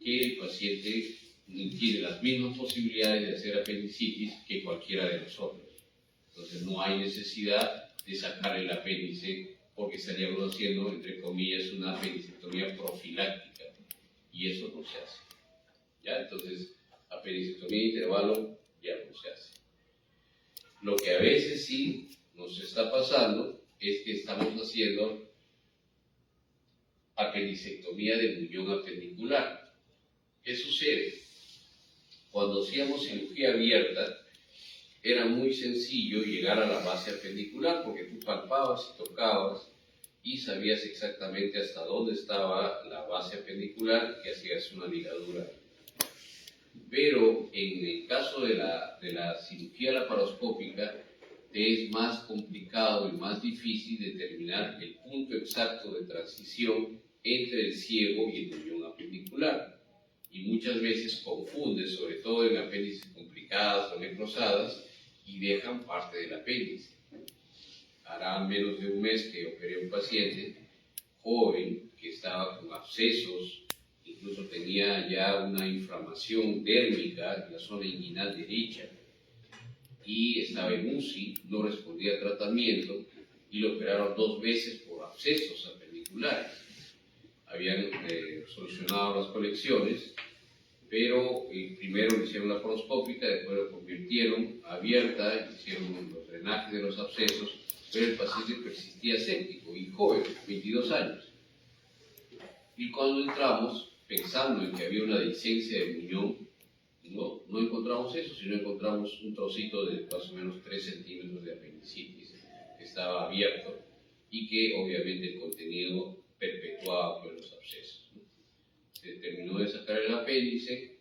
Que el paciente tiene las mismas posibilidades de hacer apendicitis que cualquiera de nosotros. Entonces no hay necesidad de sacar el apéndice porque estaríamos haciendo, entre comillas, una apendicectomía profiláctica. Y eso no se hace. ¿Ya? Entonces, apendicectomía de intervalo ya no se hace. Lo que a veces sí nos está pasando es que estamos haciendo apendicectomía de buñón apendicular. ¿Qué sucede? Cuando hacíamos cirugía abierta, era muy sencillo llegar a la base apendicular porque tú palpabas y tocabas y sabías exactamente hasta dónde estaba la base apendicular y hacías una ligadura. Pero en el caso de la cirugía laparoscópica, te es más complicado y más difícil determinar el punto exacto de transición entre el ciego y el muñón apendicular. Y muchas veces confunde, sobre todo en apéndices complicadas o necrosadas, y dejan parte del apéndice. Hará menos de un mes que operé a un paciente joven que estaba con abscesos, incluso tenía ya una inflamación dérmica en la zona inguinal derecha y estaba en UCI, no respondía al tratamiento y lo operaron 2 veces por abscesos apendiculares. Habían solucionado las colecciones, pero primero le hicieron la laparoscópica, después lo convirtieron a abierta, hicieron los drenajes de los abscesos, pero el paciente persistía séptico y joven, 22 años. Y cuando entramos, pensando en que había una dehiscencia de muñón, no encontramos eso, sino encontramos un trocito de más o menos 3 centímetros de apendicitis que estaba abierto y que obviamente el contenido perpetuaba por los abscesos. Se terminó de sacar el apéndice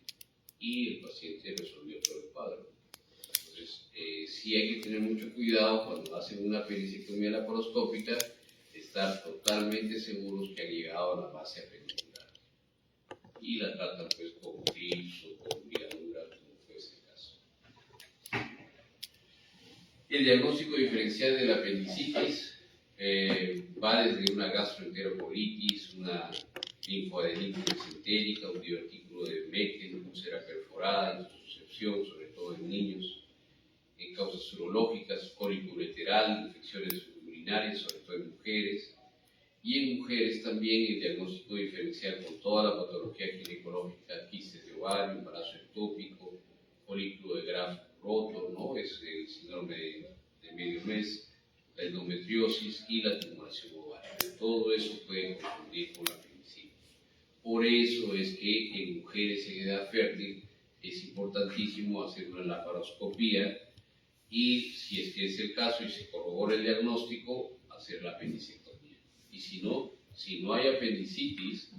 y el paciente resolvió todo el cuadro. Entonces, sí hay que tener mucho cuidado cuando hacen una apendicectomía laparoscópica, estar totalmente seguros que han llegado a la base apendicular. Y la tratan pues con clips o con ligadura, como fuese el caso. El diagnóstico diferencial de la apendicitis va desde una gastroenterocolitis, una linfoadenitis mesentérica, un divertículo de Meckel, úlcera perforada, insuficiencia, sobre todo en niños, en causas urológicas, cólico ureteral, infecciones urinarias, sobre todo en mujeres, y en mujeres también el diagnóstico diferencial con toda la patología ginecológica, quistes de ovario, embarazo ectópico, folículo de Graf roto, ¿no? Es el síndrome de medio mes, la endometriosis y la tumoración ovárica. Todo eso puede confundir con la apendicitis. Por eso es que en mujeres en edad fértil es importantísimo hacer una laparoscopía y, si es que es el caso y se corrobora el diagnóstico, hacer la apendicectomía. Y si no hay apendicitis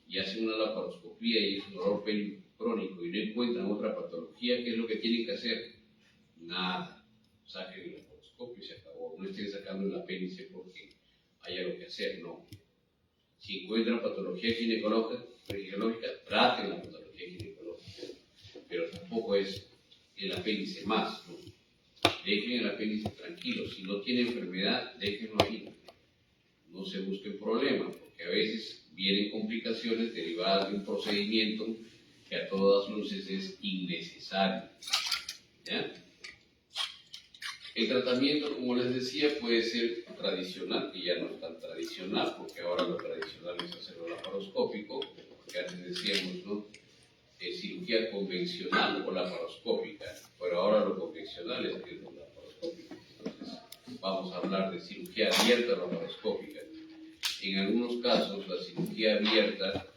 y hacen una laparoscopía y es un dolor pélvico crónico y no encuentran otra patología, ¿qué es lo que tienen que hacer? Nada. Saquen el laparoscopio y se acabó. No estén sacando el apéndice porque haya lo que hacer, no. Si encuentran patología ginecológica, traten la patología ginecológica. Pero tampoco es el apéndice más, ¿no? Dejen el apéndice tranquilo. Si no tiene enfermedad, déjenlo ahí. No se busquen problemas, porque a veces vienen complicaciones derivadas de un procedimiento que a todas luces es innecesario. ¿Ya? El tratamiento, como les decía, puede ser tradicional, que ya no es tan tradicional, porque ahora lo tradicional es hacerlo laparoscópico, porque antes decíamos, ¿no? Cirugía convencional o laparoscópica, pero ahora lo convencional es que es laparoscópico. Entonces, vamos a hablar de cirugía abierta o laparoscópica. En algunos casos, la cirugía abierta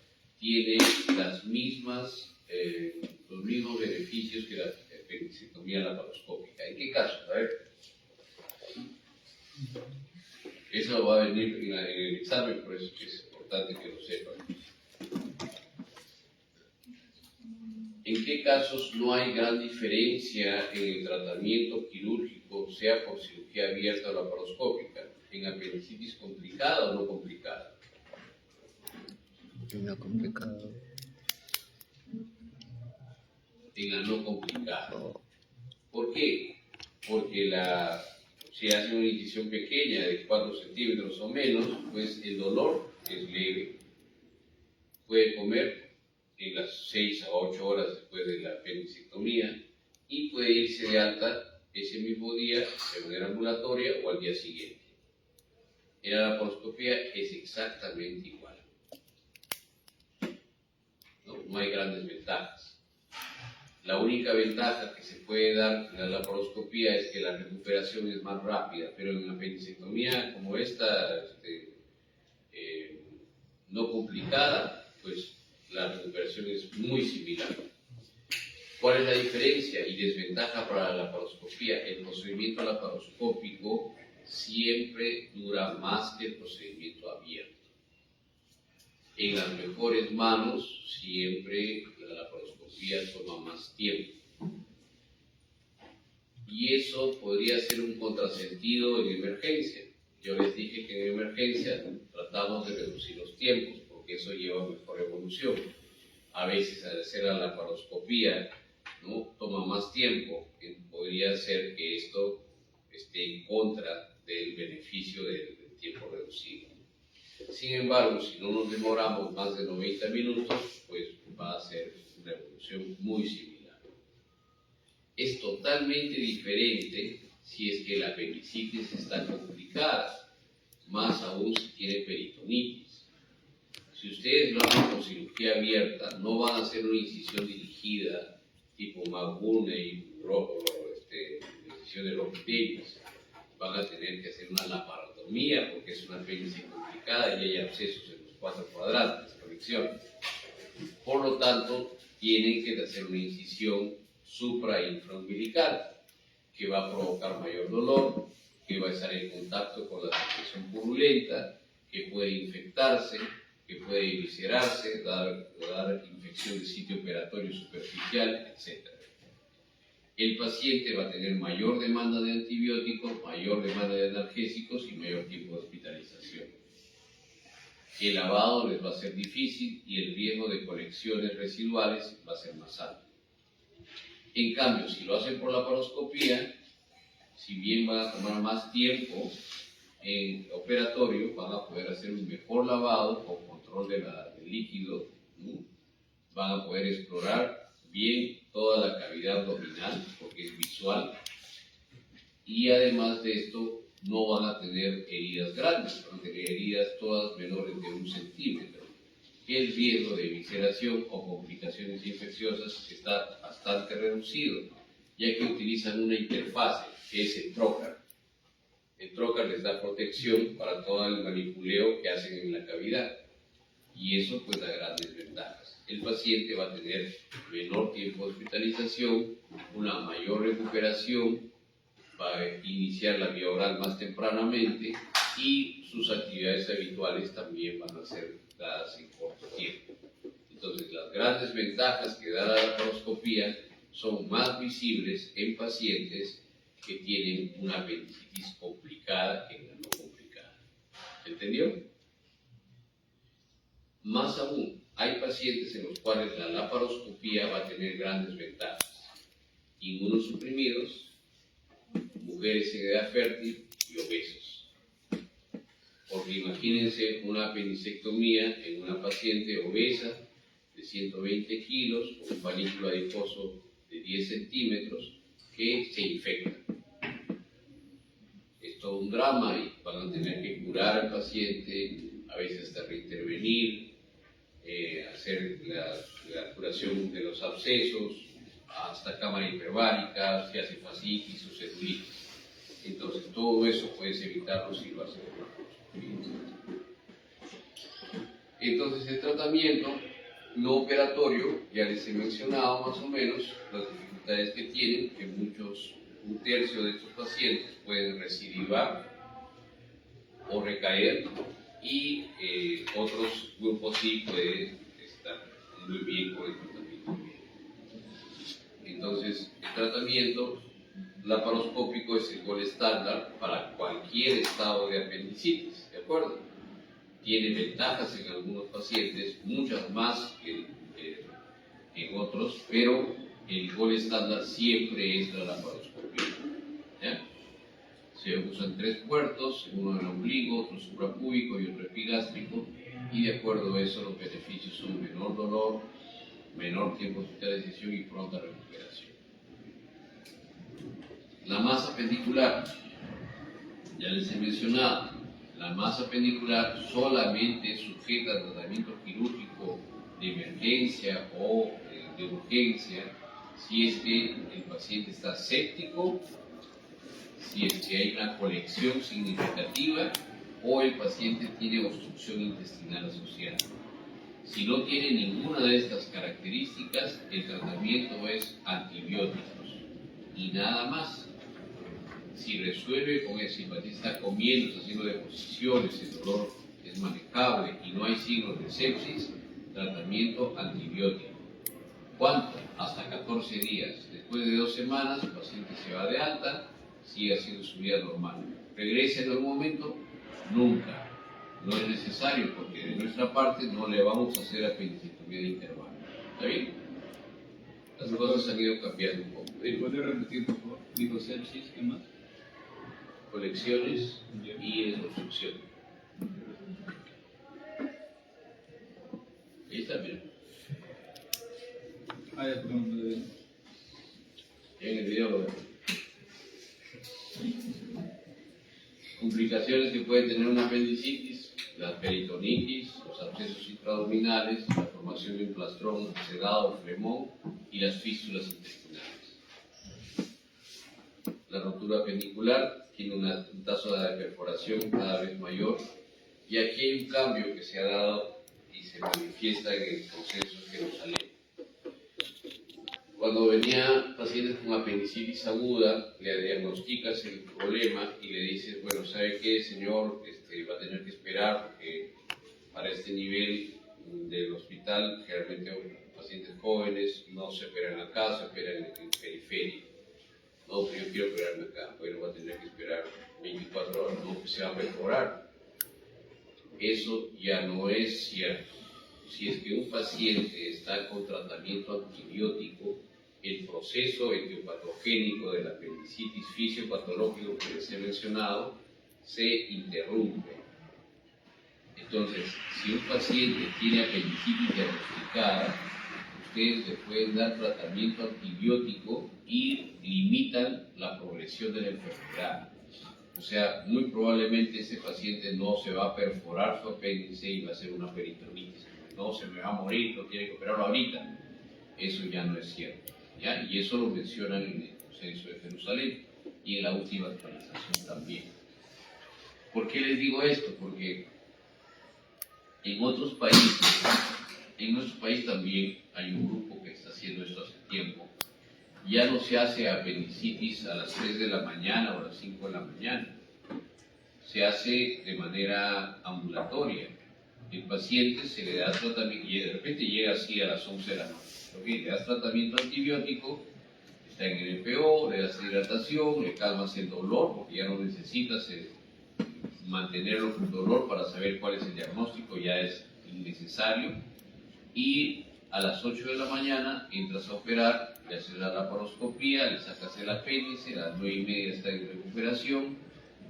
tiene los mismos beneficios que la apendicectomía laparoscópica. ¿En qué casos? A ver. Eso va a venir en el examen, por eso es importante que lo sepan. ¿En qué casos no hay gran diferencia en el tratamiento quirúrgico, sea por cirugía abierta o laparoscópica? ¿En apendicitis complicada o no complicada? No complicado. En la no complicada. ¿Por qué? Porque si hace una incisión pequeña de 4 centímetros o menos, pues el dolor es leve. Puede comer en las 6 a 8 horas después de la apendicectomía y puede irse de alta ese mismo día de manera ambulatoria o al día siguiente. En la laparoscopía es exactamente igual. No hay grandes ventajas. La única ventaja que se puede dar en la laparoscopía es que la recuperación es más rápida, pero en una apendicectomía como esta, no complicada, pues la recuperación es muy similar. ¿Cuál es la diferencia y desventaja para la laparoscopía? El procedimiento laparoscópico siempre dura más que el procedimiento abierto. En las mejores manos, siempre la laparoscopía toma más tiempo. Y eso podría ser un contrasentido en emergencia. Yo les dije que en emergencia tratamos de reducir los tiempos, porque eso lleva a mejor evolución. A veces al hacer la laparoscopía, ¿no?, toma más tiempo. Podría ser que esto esté en contra del beneficio del tiempo reducido. Sin embargo, si no nos demoramos más de 90 minutos, pues va a ser una evolución muy similar. Es totalmente diferente si es que la apendicitis está complicada, más aún si tiene peritonitis. Si ustedes lo hacen con cirugía abierta, no van a hacer una incisión dirigida tipo McBurney, incisión de Rockefeller. Van a tener que hacer una laparotomía porque es una apéndice complicada y hay abscesos en los 4 cuadrantes, conexiones. Por lo tanto, tienen que hacer una incisión supra-infraumbilical que va a provocar mayor dolor, que va a estar en contacto con la secreción purulenta, que puede infectarse, que puede eviscerarse, dar infección de sitio operatorio superficial, etc. El paciente va a tener mayor demanda de antibióticos, mayor demanda de analgésicos y mayor tiempo de hospitalización. El lavado les va a ser difícil y el riesgo de conexiones residuales va a ser más alto. En cambio, si lo hacen por laparoscopía, si bien van a tomar más tiempo en operatorio, van a poder hacer un mejor lavado con control del líquido, ¿no? Van a poder explorar bien toda la cavidad abdominal, porque es visual, y además de esto, no van a tener heridas grandes, van a tener heridas todas menores de 1 centímetro. El riesgo de evisceración o complicaciones infecciosas está bastante reducido, ya que utilizan una interfase, que es el trocar. El trocar les da protección para todo el manipuleo que hacen en la cavidad, y eso pues da grandes ventajas. El paciente va a tener menor tiempo de hospitalización, una mayor recuperación, va a iniciar la vía oral más tempranamente y sus actividades habituales también van a ser dadas en corto tiempo. Entonces, las grandes ventajas que da la laparoscopía son más visibles en pacientes que tienen una apendicitis complicada que en la no complicada. ¿Entendió? Más aún, hay pacientes en los cuales la laparoscopía va a tener grandes ventajas. Inmunosuprimidos, mujeres en edad fértil y obesos. Porque imagínense una apendicectomía en una paciente obesa de 120 kilos con un panículo adiposo de 10 centímetros que se infecta. Es todo un drama y van a tener que curar al paciente, a veces hasta reintervenir, hacer la curación de los abscesos, hasta cámara hiperbárica, si hace fascitis o celulitis. Entonces, todo eso puedes evitarlo si lo haces con laparoscopía. Entonces, el tratamiento no operatorio, ya les he mencionado más o menos las dificultades que tienen, que un tercio de estos pacientes pueden recidivar o recaer, y otros grupos sí pueden estar muy bien con el tratamiento. Entonces, el tratamiento laparoscópico es el gol estándar para cualquier estado de apendicitis, ¿de acuerdo? Tiene ventajas en algunos pacientes, muchas más que en otros, pero el gol estándar siempre es la laparoscopía. ¿Ya? Se usan 3 puertos, uno en el ombligo, otro suprapúbico y otro epigástrico, y de acuerdo a eso los beneficios son menor dolor, menor tiempo de hospitalización y pronta recuperación. La masa pendicular, ya les he mencionado, la masa pendicular solamente es sujeta a tratamiento quirúrgico de emergencia o de urgencia si es que el paciente está séptico, si es que hay una colección significativa o el paciente tiene obstrucción intestinal asociada. Si no tiene ninguna de estas características, el tratamiento es antibióticos y nada más. Si resuelve con eso, si el paciente está comiendo, está haciendo deposiciones, el dolor es manejable y no hay signos de sepsis, tratamiento antibiótico. ¿Cuánto? Hasta 14 días. Después de 2 semanas, el paciente se va de alta, sigue haciendo su vida normal. ¿Regresa en algún momento? Nunca. No es necesario porque de nuestra parte no le vamos a hacer apendicectomía de intervalo. ¿Está bien? Las cosas han ido cambiando un poco. ¿Puede repetir, por favor? Dijo sepsis, ¿qué más? Colecciones y obstrucción. Ahí está, mira. Ah, ya, perdón. En el video lo veo. Complicaciones que puede tener una apendicitis, la peritonitis, los abscesos intraabdominales, la formación de un plastrón sedado, flemón y las fístulas intestinales. La rotura apenicular tiene un tasa de perforación cada vez mayor y aquí hay un cambio que se ha dado y se manifiesta en el proceso Jerusalén. Cuando venían pacientes con apendicitis aguda, le diagnosticas el problema y le dices, bueno, ¿sabe qué, señor? Va a tener que esperar porque para este nivel del hospital, generalmente pacientes jóvenes no se operan acá, se operan en periferia. No, pero yo quiero operarme acá. Bueno, va a tener que esperar 24 horas, no, que se va a mejorar. Eso ya no es cierto. Si es que un paciente está con tratamiento antibiótico, el proceso etiopatogénico de la apendicitis fisiopatológico que les he mencionado se interrumpe. Entonces, si un paciente tiene apendicitis diagnosticada, ustedes le pueden dar tratamiento antibiótico y limitan la progresión de la enfermedad. O sea, muy probablemente ese paciente no se va a perforar su apéndice y va a hacer una peritonitis. No, se me va a morir, no tiene que operarlo ahorita. Eso ya no es cierto. ¿Ya? Y eso lo mencionan en el Consenso de Jerusalén y en la última actualización también. ¿Por qué les digo esto? Porque en otros países, en nuestro país también hay un grupo que está haciendo esto hace tiempo. Ya no se hace apendicitis a las 3 de la mañana o a las 5 de la mañana. Se hace de manera ambulatoria. El paciente se le da tratamiento y de repente llega así a las 11 de la noche. Okay, le das tratamiento antibiótico, está en el NPO, le das hidratación, le calmas el dolor porque ya no necesitas mantenerlo con dolor para saber cuál es el diagnóstico, ya es innecesario. Y a las 8 de la mañana entras a operar, le haces la laparoscopía, le sacas el apéndice, a las 9:30 está en recuperación,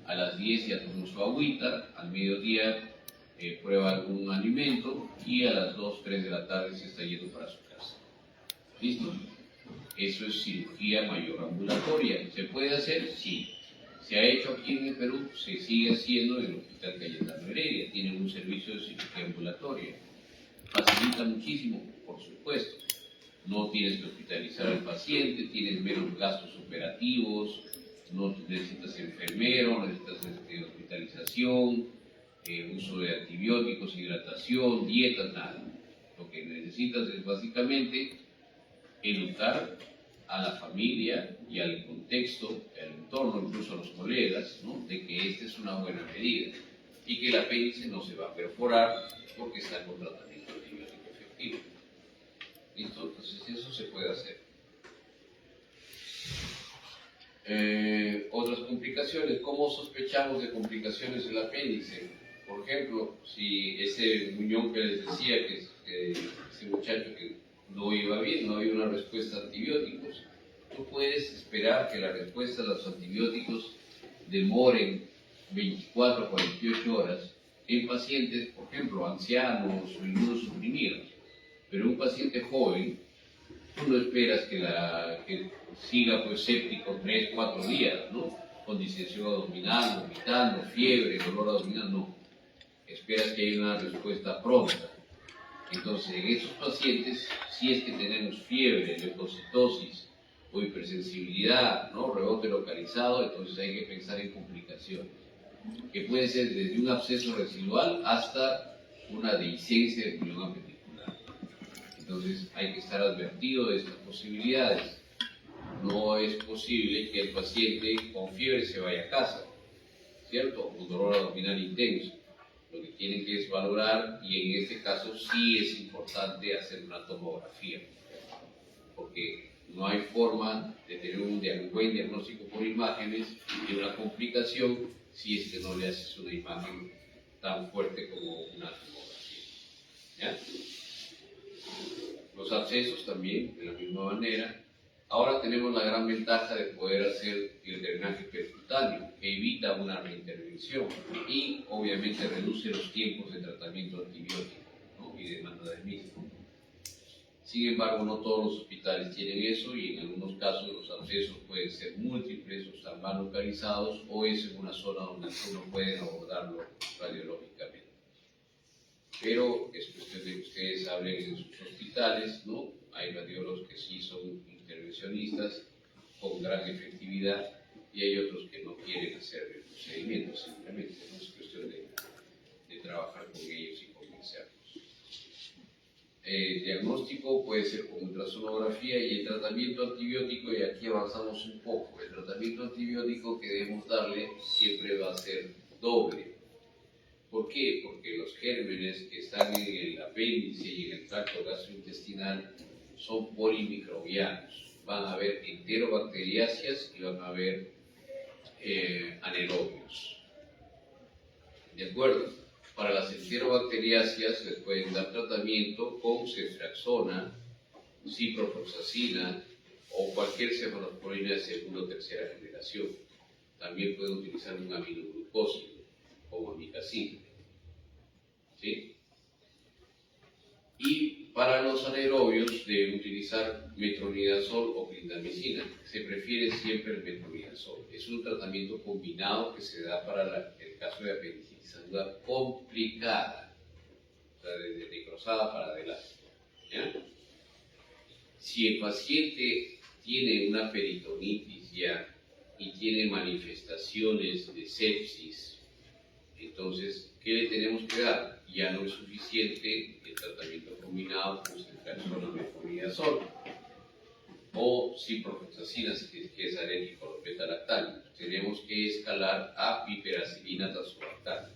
a las 10 ya tomó su agüita, al mediodía prueba algún alimento y a las 2, 3 de la tarde se está yendo para su casa. ¿Listo? Eso es cirugía mayor ambulatoria. ¿Se puede hacer? Sí. Se ha hecho aquí en el Perú, se sigue haciendo en el Hospital Cayetano Heredia. Tienen un servicio de cirugía ambulatoria. Facilita muchísimo, por supuesto. No tienes que hospitalizar al paciente, tienes menos gastos operativos, no necesitas enfermero, no necesitas hospitalización, uso de antibióticos, hidratación, dietas, nada. Lo que necesitas es básicamente educar a la familia y al contexto, al entorno, incluso a los colegas, ¿no?, de que esta es una buena medida y que el apéndice no se va a perforar porque está con tratamiento antibiótico efectivo. ¿Listo? Entonces eso se puede hacer. Otras complicaciones. ¿Cómo sospechamos de complicaciones del apéndice? Por ejemplo, si ese muñón que les decía, que ese muchacho que no iba bien, no había una respuesta a antibióticos, tú puedes esperar que la respuesta a los antibióticos demoren 24 a 48 horas en pacientes, por ejemplo, ancianos o inmunosuprimidos. Pero un paciente joven, tú no esperas que siga pues séptico 3, 4 días, ¿no? Con distensión abdominal, vomitando, fiebre, dolor abdominal, no. Esperas que haya una respuesta pronta. Entonces, en esos pacientes, si es que tenemos fiebre, leucocitosis o hipersensibilidad, ¿no?, rebote localizado, entonces hay que pensar en complicaciones, que puede ser desde un absceso residual hasta una dehiscencia del muñón apenicular. Entonces hay que estar advertido de estas posibilidades. No es posible que el paciente con fiebre se vaya a casa, ¿cierto? Con dolor abdominal intenso. Lo que tienen que es valorar, y en este caso sí es importante hacer una tomografía, porque no hay forma de tener un buen diagnóstico por imágenes de una complicación si es que no le haces una imagen tan fuerte como una tomografía. ¿Ya? Los abscesos también, de la misma manera. Ahora tenemos la gran ventaja de poder hacer el drenaje percutáneo, que evita una reintervención y obviamente reduce los tiempos de tratamiento antibiótico, ¿no? Y demanda del mismo. Sin embargo, no todos los hospitales tienen eso, y en algunos casos los abscesos pueden ser múltiples o están mal localizados, o es en una zona donde uno puede abordarlo radiológicamente. Pero es cuestión de que ustedes hablen en sus hospitales, ¿no? Hay radiólogos que sí son intervencionistas con gran efectividad, y hay otros que no quieren hacer el procedimiento, simplemente. No es cuestión de trabajar con ellos y convencerlos. El diagnóstico puede ser con ultrasonografía, y el tratamiento antibiótico, y aquí avanzamos un poco. El tratamiento antibiótico que debemos darle siempre va a ser doble. ¿Por qué? Porque los gérmenes que están en el apéndice y en el tracto gastrointestinal son polimicrobianos. Van a haber enterobacteriáceas y van a haber anaerobios. ¿De acuerdo? Para las enterobacteriáceas les pueden dar tratamiento con ceftriaxona, ciprofloxacina o cualquier cefalosporina de segunda o tercera generación. También pueden utilizar un aminoglucósido como amicacina. ¿Sí? Y para los anaerobios deben utilizar metronidazol o clindamicina. Se prefiere siempre el metronidazol. Es un tratamiento combinado que se da para el caso de apendicitis aguda complicada, o sea, desde necrosada para adelante. ¿Ya? Si el paciente tiene una peritonitis ya y tiene manifestaciones de sepsis, entonces, ¿qué le tenemos que dar? Ya no es suficiente el tratamiento combinado con ceftriaxona o metronidazol, o ciprofloxacina, si es alérgico al beta-lactam. Tenemos que escalar a piperacilina tazobactam,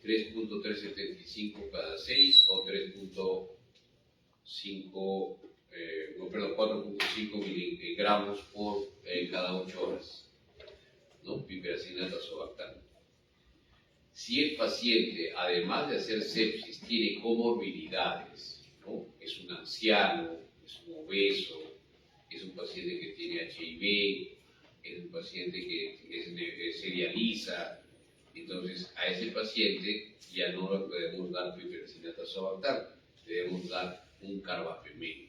3.375 cada 6 o 4.5 miligramos por cada 8 horas, ¿no? Piperacilina tazobactam. Si el paciente, además de hacer sepsis, tiene comorbilidades, ¿no? Es un anciano, es un obeso, es un paciente que tiene HIV, es un paciente que se dializa, entonces a ese paciente ya no le podemos dar piperacilina tazobactam, debemos dar un carbapenem.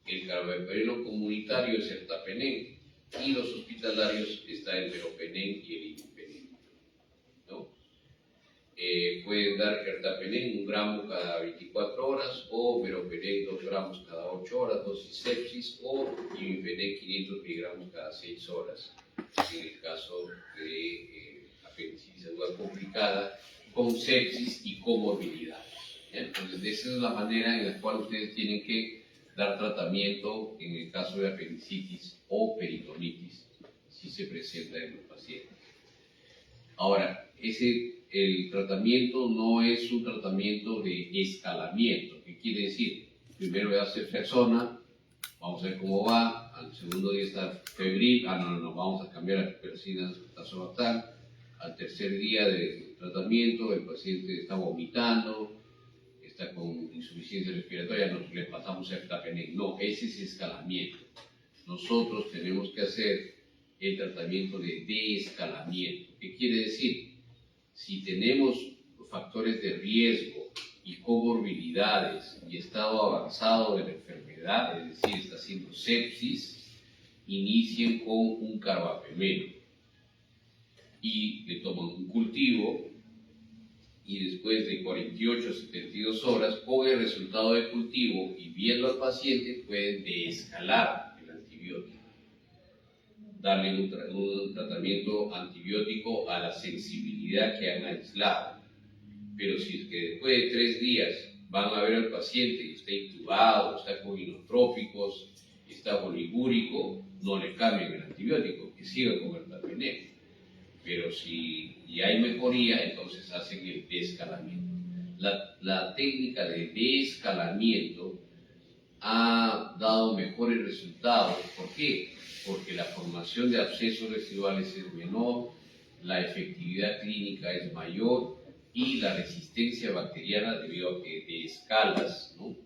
El carbapenem comunitario es el tapenem, y los hospitalarios está el meropenem y el imipenem, ¿no? Pueden dar ertapenem 1 gramo cada 24 horas, o meropenem 2 gramos cada 8 horas, dosis sepsis, o imipenem 500 miligramos cada 6 horas, en el caso de apendicitis aguda complicada con sepsis y comorbilidades. Entonces, esa es la manera en la cual ustedes tienen que dar tratamiento en el caso de apendicitis o peritonitis, si se presenta en los pacientes. Ahora, el tratamiento no es un tratamiento de escalamiento. ¿Qué quiere decir? Primero voy a hacer ceftriaxona, vamos a ver cómo va, al segundo día está febril, vamos a cambiar a piperacilina tazobactam, al tercer día de tratamiento el paciente está vomitando, está con insuficiencia respiratoria, nos le pasamos a ertapenem. No, ese es escalamiento. Nosotros tenemos que hacer el tratamiento de desescalamiento. ¿Qué quiere decir? Si tenemos factores de riesgo y comorbilidades y estado avanzado de la enfermedad, es decir, está haciendo sepsis, inicien con un carbapenem y le toman un cultivo, y después de 48 a 72 horas, con el resultado del cultivo y viendo al paciente, pueden deescalar el antibiótico, darle un tratamiento antibiótico a la sensibilidad que han aislado. Pero si es que después de 3 días van a ver al paciente y está intubado, está con inotrópicos, está poligúrico, no le cambien el antibiótico, que siga con el Platinum. Pero si ya hay mejoría, entonces hacen el descalamiento. La técnica de descalamiento ha dado mejores resultados. ¿Por qué? Porque la formación de abscesos residuales es menor, la efectividad clínica es mayor y la resistencia bacteriana, debido a que descalas, ¿no?,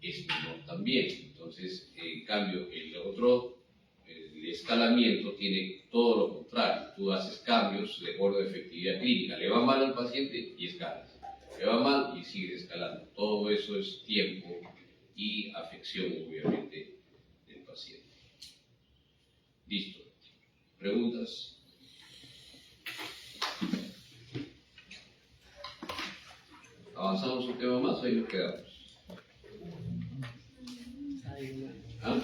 es menor también. Entonces, en cambio, el escalamiento tiene todo lo contrario. Tú haces cambios de acuerdo a efectividad clínica. Le va mal al paciente y escalas. Le va mal y sigue escalando. Todo eso es tiempo y afección, obviamente, del paciente. Listo. ¿Preguntas? ¿Avanzamos un tema más o ahí nos quedamos? ¿Ah?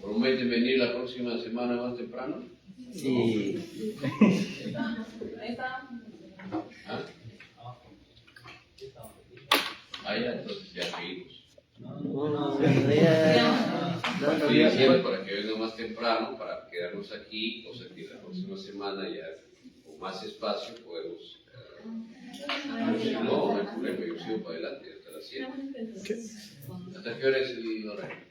¿Prometen venir la próxima semana más temprano? Sí. ¿Ah? Ya, entonces ya seguimos. Estoy diciendo para que vengan más temprano, para quedarnos aquí, o sea que la próxima semana ya con más espacio podemos... no, no hay problema, yo sigo para adelante hasta las 7. ¿Hasta qué hora es el horario?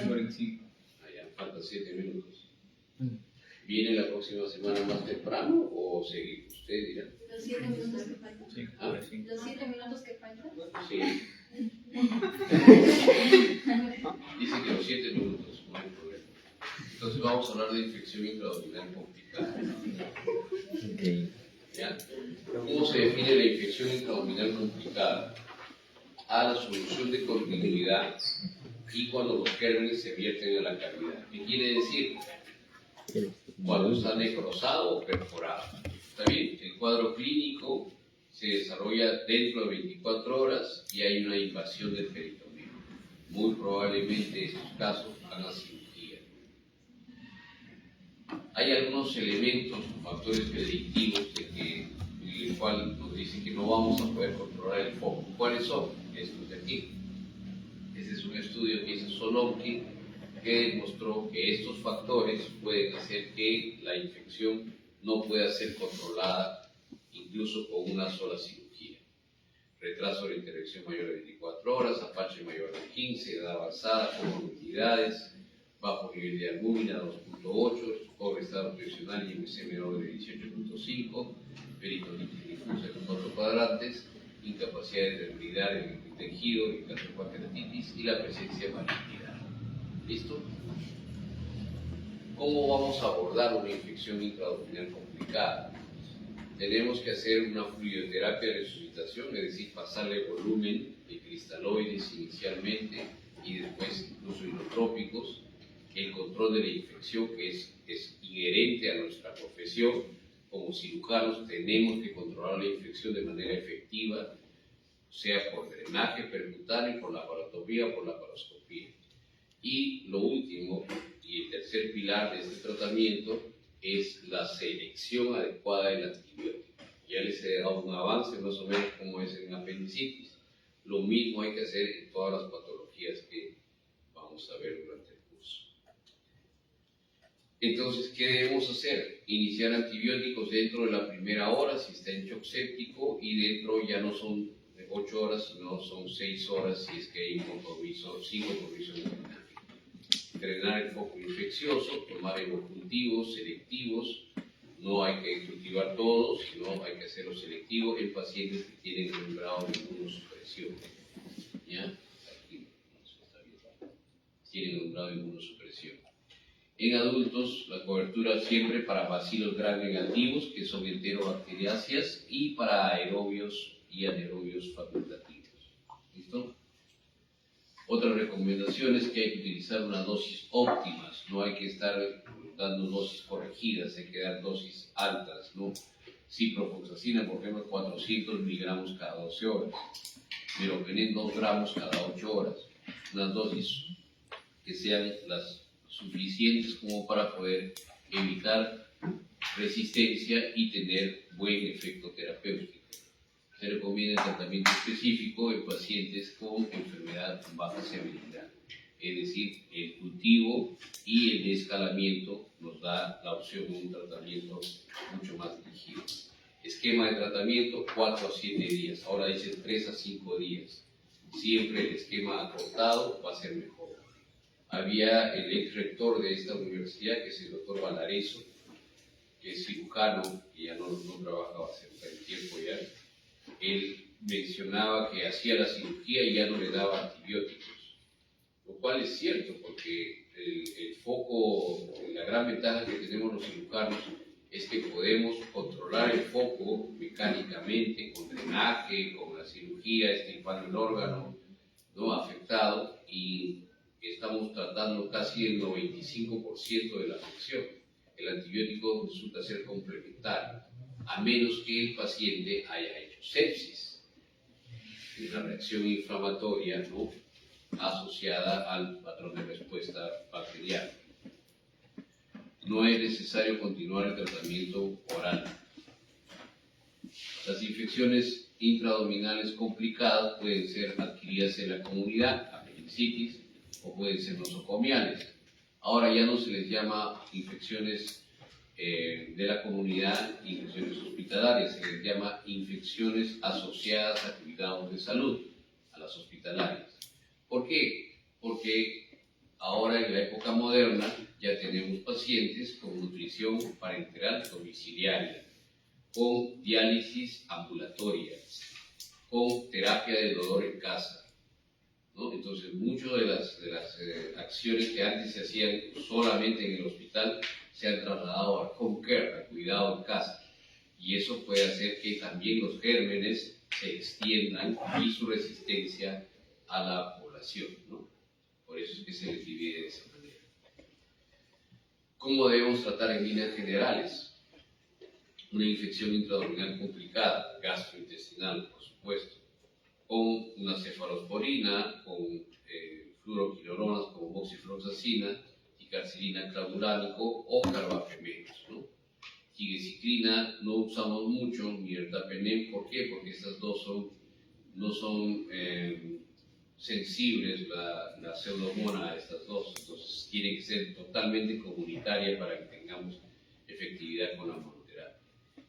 45. Ya, faltan 7 minutos. ¿Viene la próxima semana más temprano o seguimos? Usted dirá. ¿Los 7 minutos que faltan? Sí, ¿Ah? 45. ¿Los 7 minutos que faltan? Sí. Dice que los 7 minutos, no hay problema. Entonces vamos a hablar de infección intraabdominal complicada. ¿Ya? ¿Cómo se define la infección intraabdominal complicada? A la solución de continuidad y cuando los gérmenes se vierten en la cavidad. ¿Qué quiere decir? Cuando está necrosado o perforado. ¿Está bien? El cuadro clínico se desarrolla dentro de 24 horas y hay una invasión del peritoneo. Muy probablemente estos casos van a cirugía. Hay algunos elementos o factores predictivos el cual nos dice que no vamos a poder controlar el foco. ¿Cuáles son? Estos de aquí. Este es un estudio que hizo Solomkin, que demostró que estos factores pueden hacer que la infección no pueda ser controlada incluso con una sola cirugía. Retraso de la intervención mayor de 24 horas, apache mayor de 15, edad avanzada, comorbilidades, bajo nivel de albúmina 2.8, pobre estado nutricional y IMC menor de 18.5, peritonitis difusa en los 4 cuadrantes, incapacidad de debilidad en el tejido, en caso de pancreatitis y la presencia de malignidad. ¿Listo? ¿Cómo vamos a abordar una infección intraabdominal complicada? Tenemos que hacer una fluidoterapia de resucitación, es decir, pasarle volumen de cristaloides inicialmente y después incluso inotrópicos. El control de la infección, que es inherente a nuestra profesión. Como cirujanos tenemos que controlar la infección de manera efectiva, sea por drenaje percutáneo, por laparotomía o por laparoscopía. Y lo último, y el tercer pilar de este tratamiento, es la selección adecuada del antibiótico. Ya les he dado un avance más o menos como es en apendicitis. Lo mismo hay que hacer en todas las patologías que vamos a ver durante el curso. Entonces, ¿qué debemos hacer? Iniciar antibióticos dentro de la primera hora si está en shock séptico, y dentro ya no son 8 horas, sino son 6 horas si es que hay un compromiso, sin compromiso de drenaje. Drenar el foco infeccioso, tomar hemocultivos selectivos, no hay que cultivar todos, sino hay que hacerlo selectivo en pacientes que tienen un grado de inmunosupresión. ¿Ya? Aquí, está bien. Tienen un grado de inmunosupresión. En adultos, la cobertura siempre para bacilos gram negativos, que son enterobacteriáceas, y para aerobios y anaerobios facultativos. ¿Listo? Otra recomendación es que hay que utilizar una dosis óptimas, no hay que estar dando dosis corregidas, hay que dar dosis altas, ¿no? Ciprofloxacina, por ejemplo, 400 miligramos cada 12 horas, meropenem 2 gramos cada 8 horas, unas dosis que sean las suficientes como para poder evitar resistencia y tener buen efecto terapéutico. se recomienda el tratamiento específico en pacientes con enfermedad con baja severidad. Es decir, el cultivo y el escalamiento nos da la opción de un tratamiento mucho más dirigido. Esquema de tratamiento 4 a 7 días, ahora dicen 3 a 5 días. Siempre el esquema acortado va a ser mejor. Había el ex rector de esta universidad, que es el doctor Valareso, que es cirujano y ya no trabajaba hace un tiempo ya. Él mencionaba que hacía la cirugía y ya no le daba antibióticos, lo cual es cierto porque el foco, la gran ventaja que tenemos los cirujanos es que podemos controlar el foco mecánicamente, con drenaje, con la cirugía, extirpando el órgano no afectado, y estamos tratando casi el 95% de la afección. El antibiótico resulta ser complementario, a menos que el paciente haya hecho sepsis, una reacción inflamatoria ¿no? asociada al patrón de respuesta bacteriana. No es necesario continuar el tratamiento oral. Las infecciones intraabdominales complicadas pueden ser adquiridas en la comunidad, apendicitis, o pueden ser nosocomiales. Ahora ya no se les llama infecciones de la comunidad, infecciones hospitalarias, se les llama infecciones asociadas a cuidados de salud, a las hospitalarias. ¿Por qué? Porque ahora en la época moderna ya tenemos pacientes con nutrición parenteral domiciliaria, con diálisis ambulatoria, con terapia del dolor en casa, ¿no? Entonces, muchas de las acciones que antes se hacían solamente en el hospital se han trasladado al home care, al cuidado en casa. Y eso puede hacer que también los gérmenes se extiendan y su resistencia a la población, ¿no? Por eso es que se les divide de esa manera. ¿Cómo debemos tratar en líneas generales? Una infección intraabdominal complicada, gastrointestinal, por supuesto, con una cefalosporina, con fluoroquinolonas como moxifloxacina, ticarcilina clavulánico o carbapemitos, ¿no? Tigecyclina no usamos mucho, ni ertapenem. ¿Por qué? Porque estas dos no son sensibles, la pseudomonas a estas dos, entonces tiene que ser totalmente comunitaria para que tengamos efectividad con la monoterapia.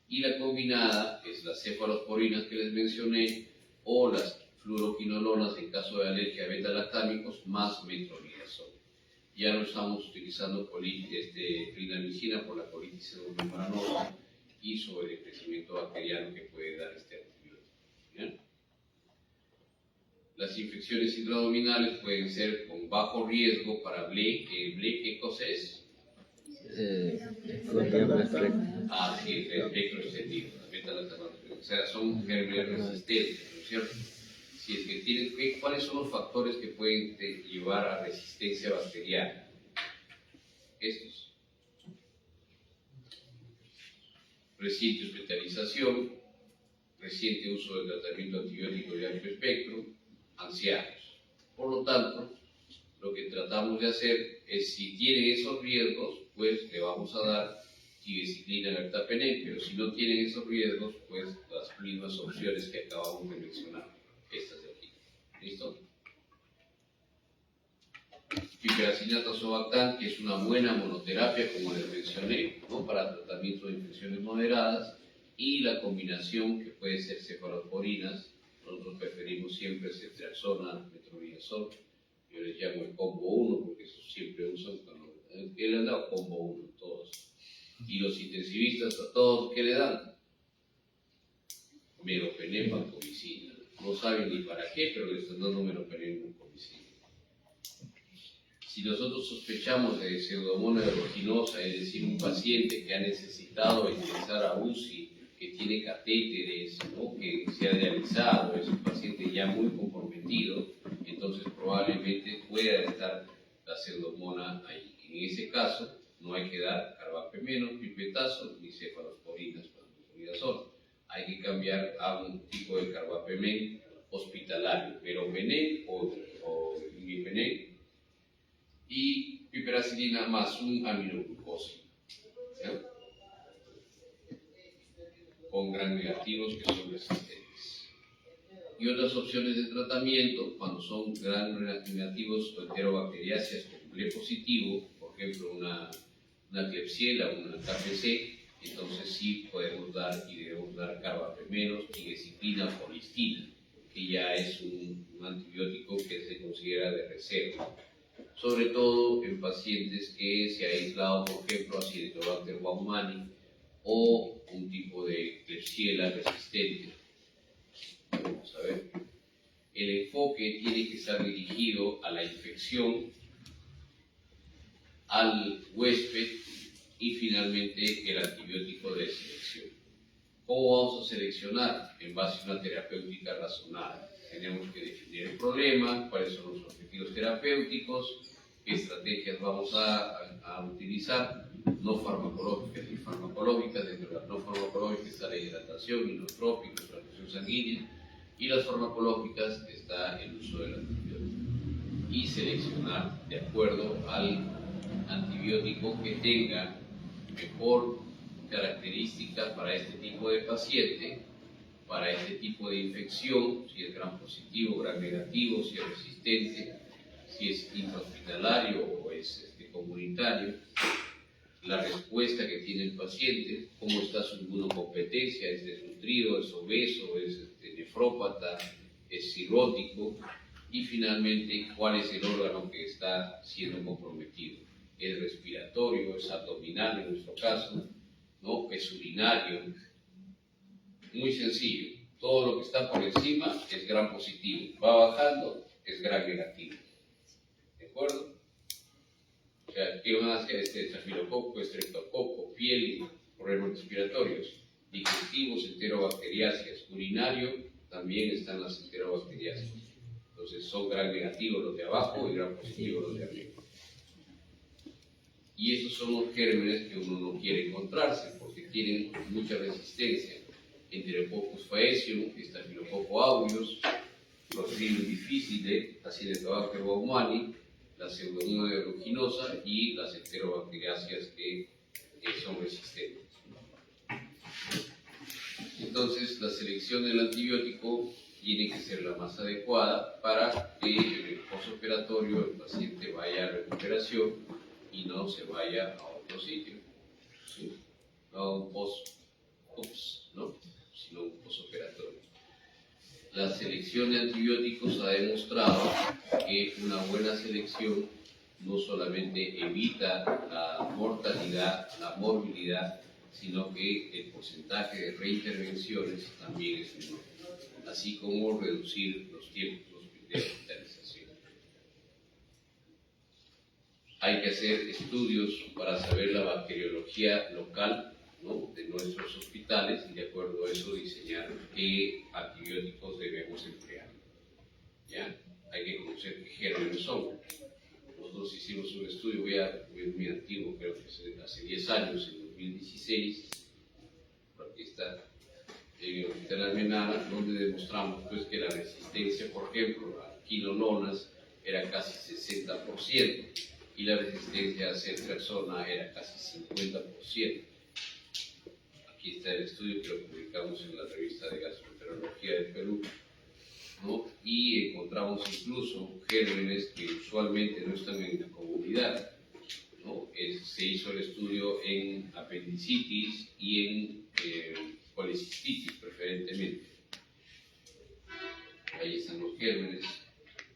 Y la combinada es las cefalosporinas que les mencioné, o las fluoroquinolonas en caso de alergia a beta-lactámicos, más metronidazol. Ya no estamos utilizando clindamicina por la colitis pseudomembranosa y sobre el crecimiento bacteriano que puede dar este antibiótico. ¿Bien? Las infecciones intraabdominales pueden ser con bajo riesgo para BLE. ¿Qué cosa es? Ah, sí, el espectro extendido, la beta-lactamatosa. O sea, son gérmenes resistentes, ¿no es cierto? Si es que ¿cuáles son los factores que pueden llevar a resistencia bacteriana? Estos. Reciente hospitalización, reciente uso del tratamiento antibiótico de amplio espectro, ancianos. Por lo tanto, lo que tratamos de hacer es, si tienen esos riesgos, pues le vamos a dar tigecyclina, ertapenem, pero si no tienen esos riesgos, pues las mismas opciones que acabamos de mencionar, estas de aquí. ¿Listo? Piperacinato azobactam, que es una buena monoterapia, como les mencioné, ¿no? Para tratamiento de infecciones moderadas, y la combinación que puede ser cefalosporinas. Nosotros preferimos siempre ceftriaxona, metronidazol. Yo les llamo el combo 1 porque eso siempre usan cuando él le han dado combo 1 todos. Y los intensivistas a todos, ¿qué le dan? Meropenem, vancomicina. No saben ni para qué, pero le están dando meropenem, vancomicina. Si nosotros sospechamos de pseudomonas aeruginosa, es decir, un paciente que ha necesitado ingresar a UCI, que tiene catéteres, ¿no? Que se ha dializado, es un paciente ya muy comprometido, entonces probablemente pueda estar la pseudomonas ahí. En ese caso, no hay que dar carbapemeno, pipetazo, ni cefalosporinas, metronidazol. Hay que cambiar a un tipo de carbapenem hospitalario, meropenem o imipenem, y piperacilina más un aminoglucósido, ¿ya? Con gram negativos que son resistentes. Y otras opciones de tratamiento, cuando son gram negativos o enterobacteriáceas con ple positivo, por ejemplo una Klebsiella, una KPC, entonces sí podemos dar y debemos dar carbapenems, tigecyclina o colistina, que ya es un antibiótico que se considera de reserva, sobre todo en pacientes que se ha aislado, por ejemplo, Acinetobacter baumannii o un tipo de Klebsiella resistente. Vamos a ver. El enfoque tiene que estar dirigido a la infección, al huésped y finalmente el antibiótico de selección. ¿Cómo vamos a seleccionar? En base a una terapéutica razonada. Tenemos que definir el problema, cuáles son los objetivos terapéuticos, qué estrategias vamos a utilizar, no farmacológicas y farmacológicas. Dentro de las no farmacológicas está la hidratación, inotrópicos, transfusión sanguínea, y las farmacológicas está el uso del antibiótico. Y seleccionar de acuerdo al antibiótico que tenga mejor característica para este tipo de paciente, para este tipo de infección, si es gram positivo, gram negativo, si es resistente, si es intrahospitalario o es comunitario, la respuesta que tiene el paciente, cómo está su inmunocompetencia, es desnutrido, es obeso, es nefrópata, es cirrótico, y finalmente cuál es el órgano que está siendo comprometido. Es respiratorio, es abdominal en nuestro caso, ¿no? Es urinario. Muy sencillo. Todo lo que está por encima es gram positivo. Va bajando, es gram negativo. ¿De acuerdo? O sea, ¿qué van a hacer? Estafilococo, estreptococo, piel, problemas respiratorios, digestivos, enterobacteriáceas, urinario, también están las enterobacteriáceas. Entonces son gram negativos los de abajo y gram positivos los de arriba. Y esos son los gérmenes que uno no quiere encontrarse porque tienen mucha resistencia. Enterococcus faecium, Staphylococcus aureus, Clostridium difficile, Acinetobacter baumannii, la Pseudomonas aeruginosa y las enterobacteriáceas que son resistentes. Entonces, la selección del antibiótico tiene que ser la más adecuada para que en el postoperatorio el paciente vaya a recuperación y no se vaya a otro sitio, ¿sí? No a un post-ups, ¿no? Sino un postoperatorio. La selección de antibióticos ha demostrado que una buena selección no solamente evita la mortalidad, la morbilidad, sino que el porcentaje de reintervenciones también es menor, así como reducir los tiempos de hospitalización. Hay que hacer estudios para saber la bacteriología local, ¿no?, de nuestros hospitales y de acuerdo a eso diseñar qué antibióticos debemos emplear. ¿Ya? Hay que conocer qué gérmenes son. Nosotros hicimos un estudio muy antiguo, creo que hace 10 años, en 2016, aquí está, en el Hospital Almenara, donde demostramos pues, que la resistencia, por ejemplo, a quinolonas era casi 60% y la resistencia a ceftriaxona era casi 50%. Aquí está el estudio que lo publicamos en la revista de gastroenterología de Perú, ¿no? Y encontramos incluso gérmenes que usualmente no están en la comunidad, ¿no? Se hizo el estudio en apendicitis y en colecistitis preferentemente. Ahí están los gérmenes.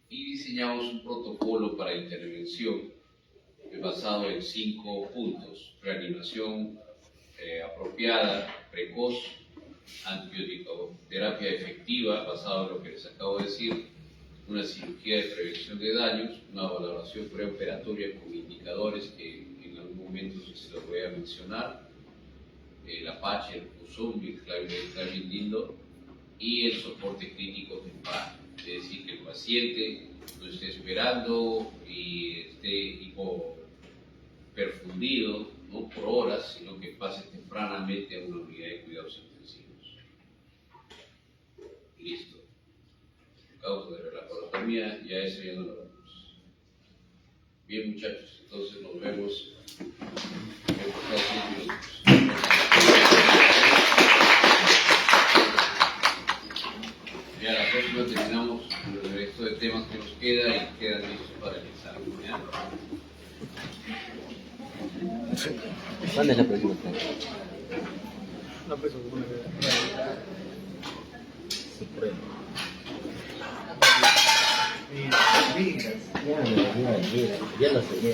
Y diseñamos un protocolo para intervención basado en 5 puntos: reanimación apropiada, precoz, antibiótico, terapia efectiva, basado en lo que les acabo de decir, una cirugía de prevención de daños, una valoración preoperatoria con indicadores que en algún momento se los voy a mencionar, el Apache, el Pusum, el Clavin-Lindo, y el soporte crítico temprano, es decir, que el paciente no esté esperando y esté hipoperfundido, no por horas, sino que pase tempranamente a una unidad de cuidados intensivos. Listo. Causa de la laparotomía, ya eso ya no lo vemos. Bien, muchachos, entonces nos vemos en los 10 minutos. Ya a las 2 próxima terminamos el resto de temas que nos queda y quedan listos para el examen. ¿Ya? ¿Cuándo es la próxima clase? Ya lo sé.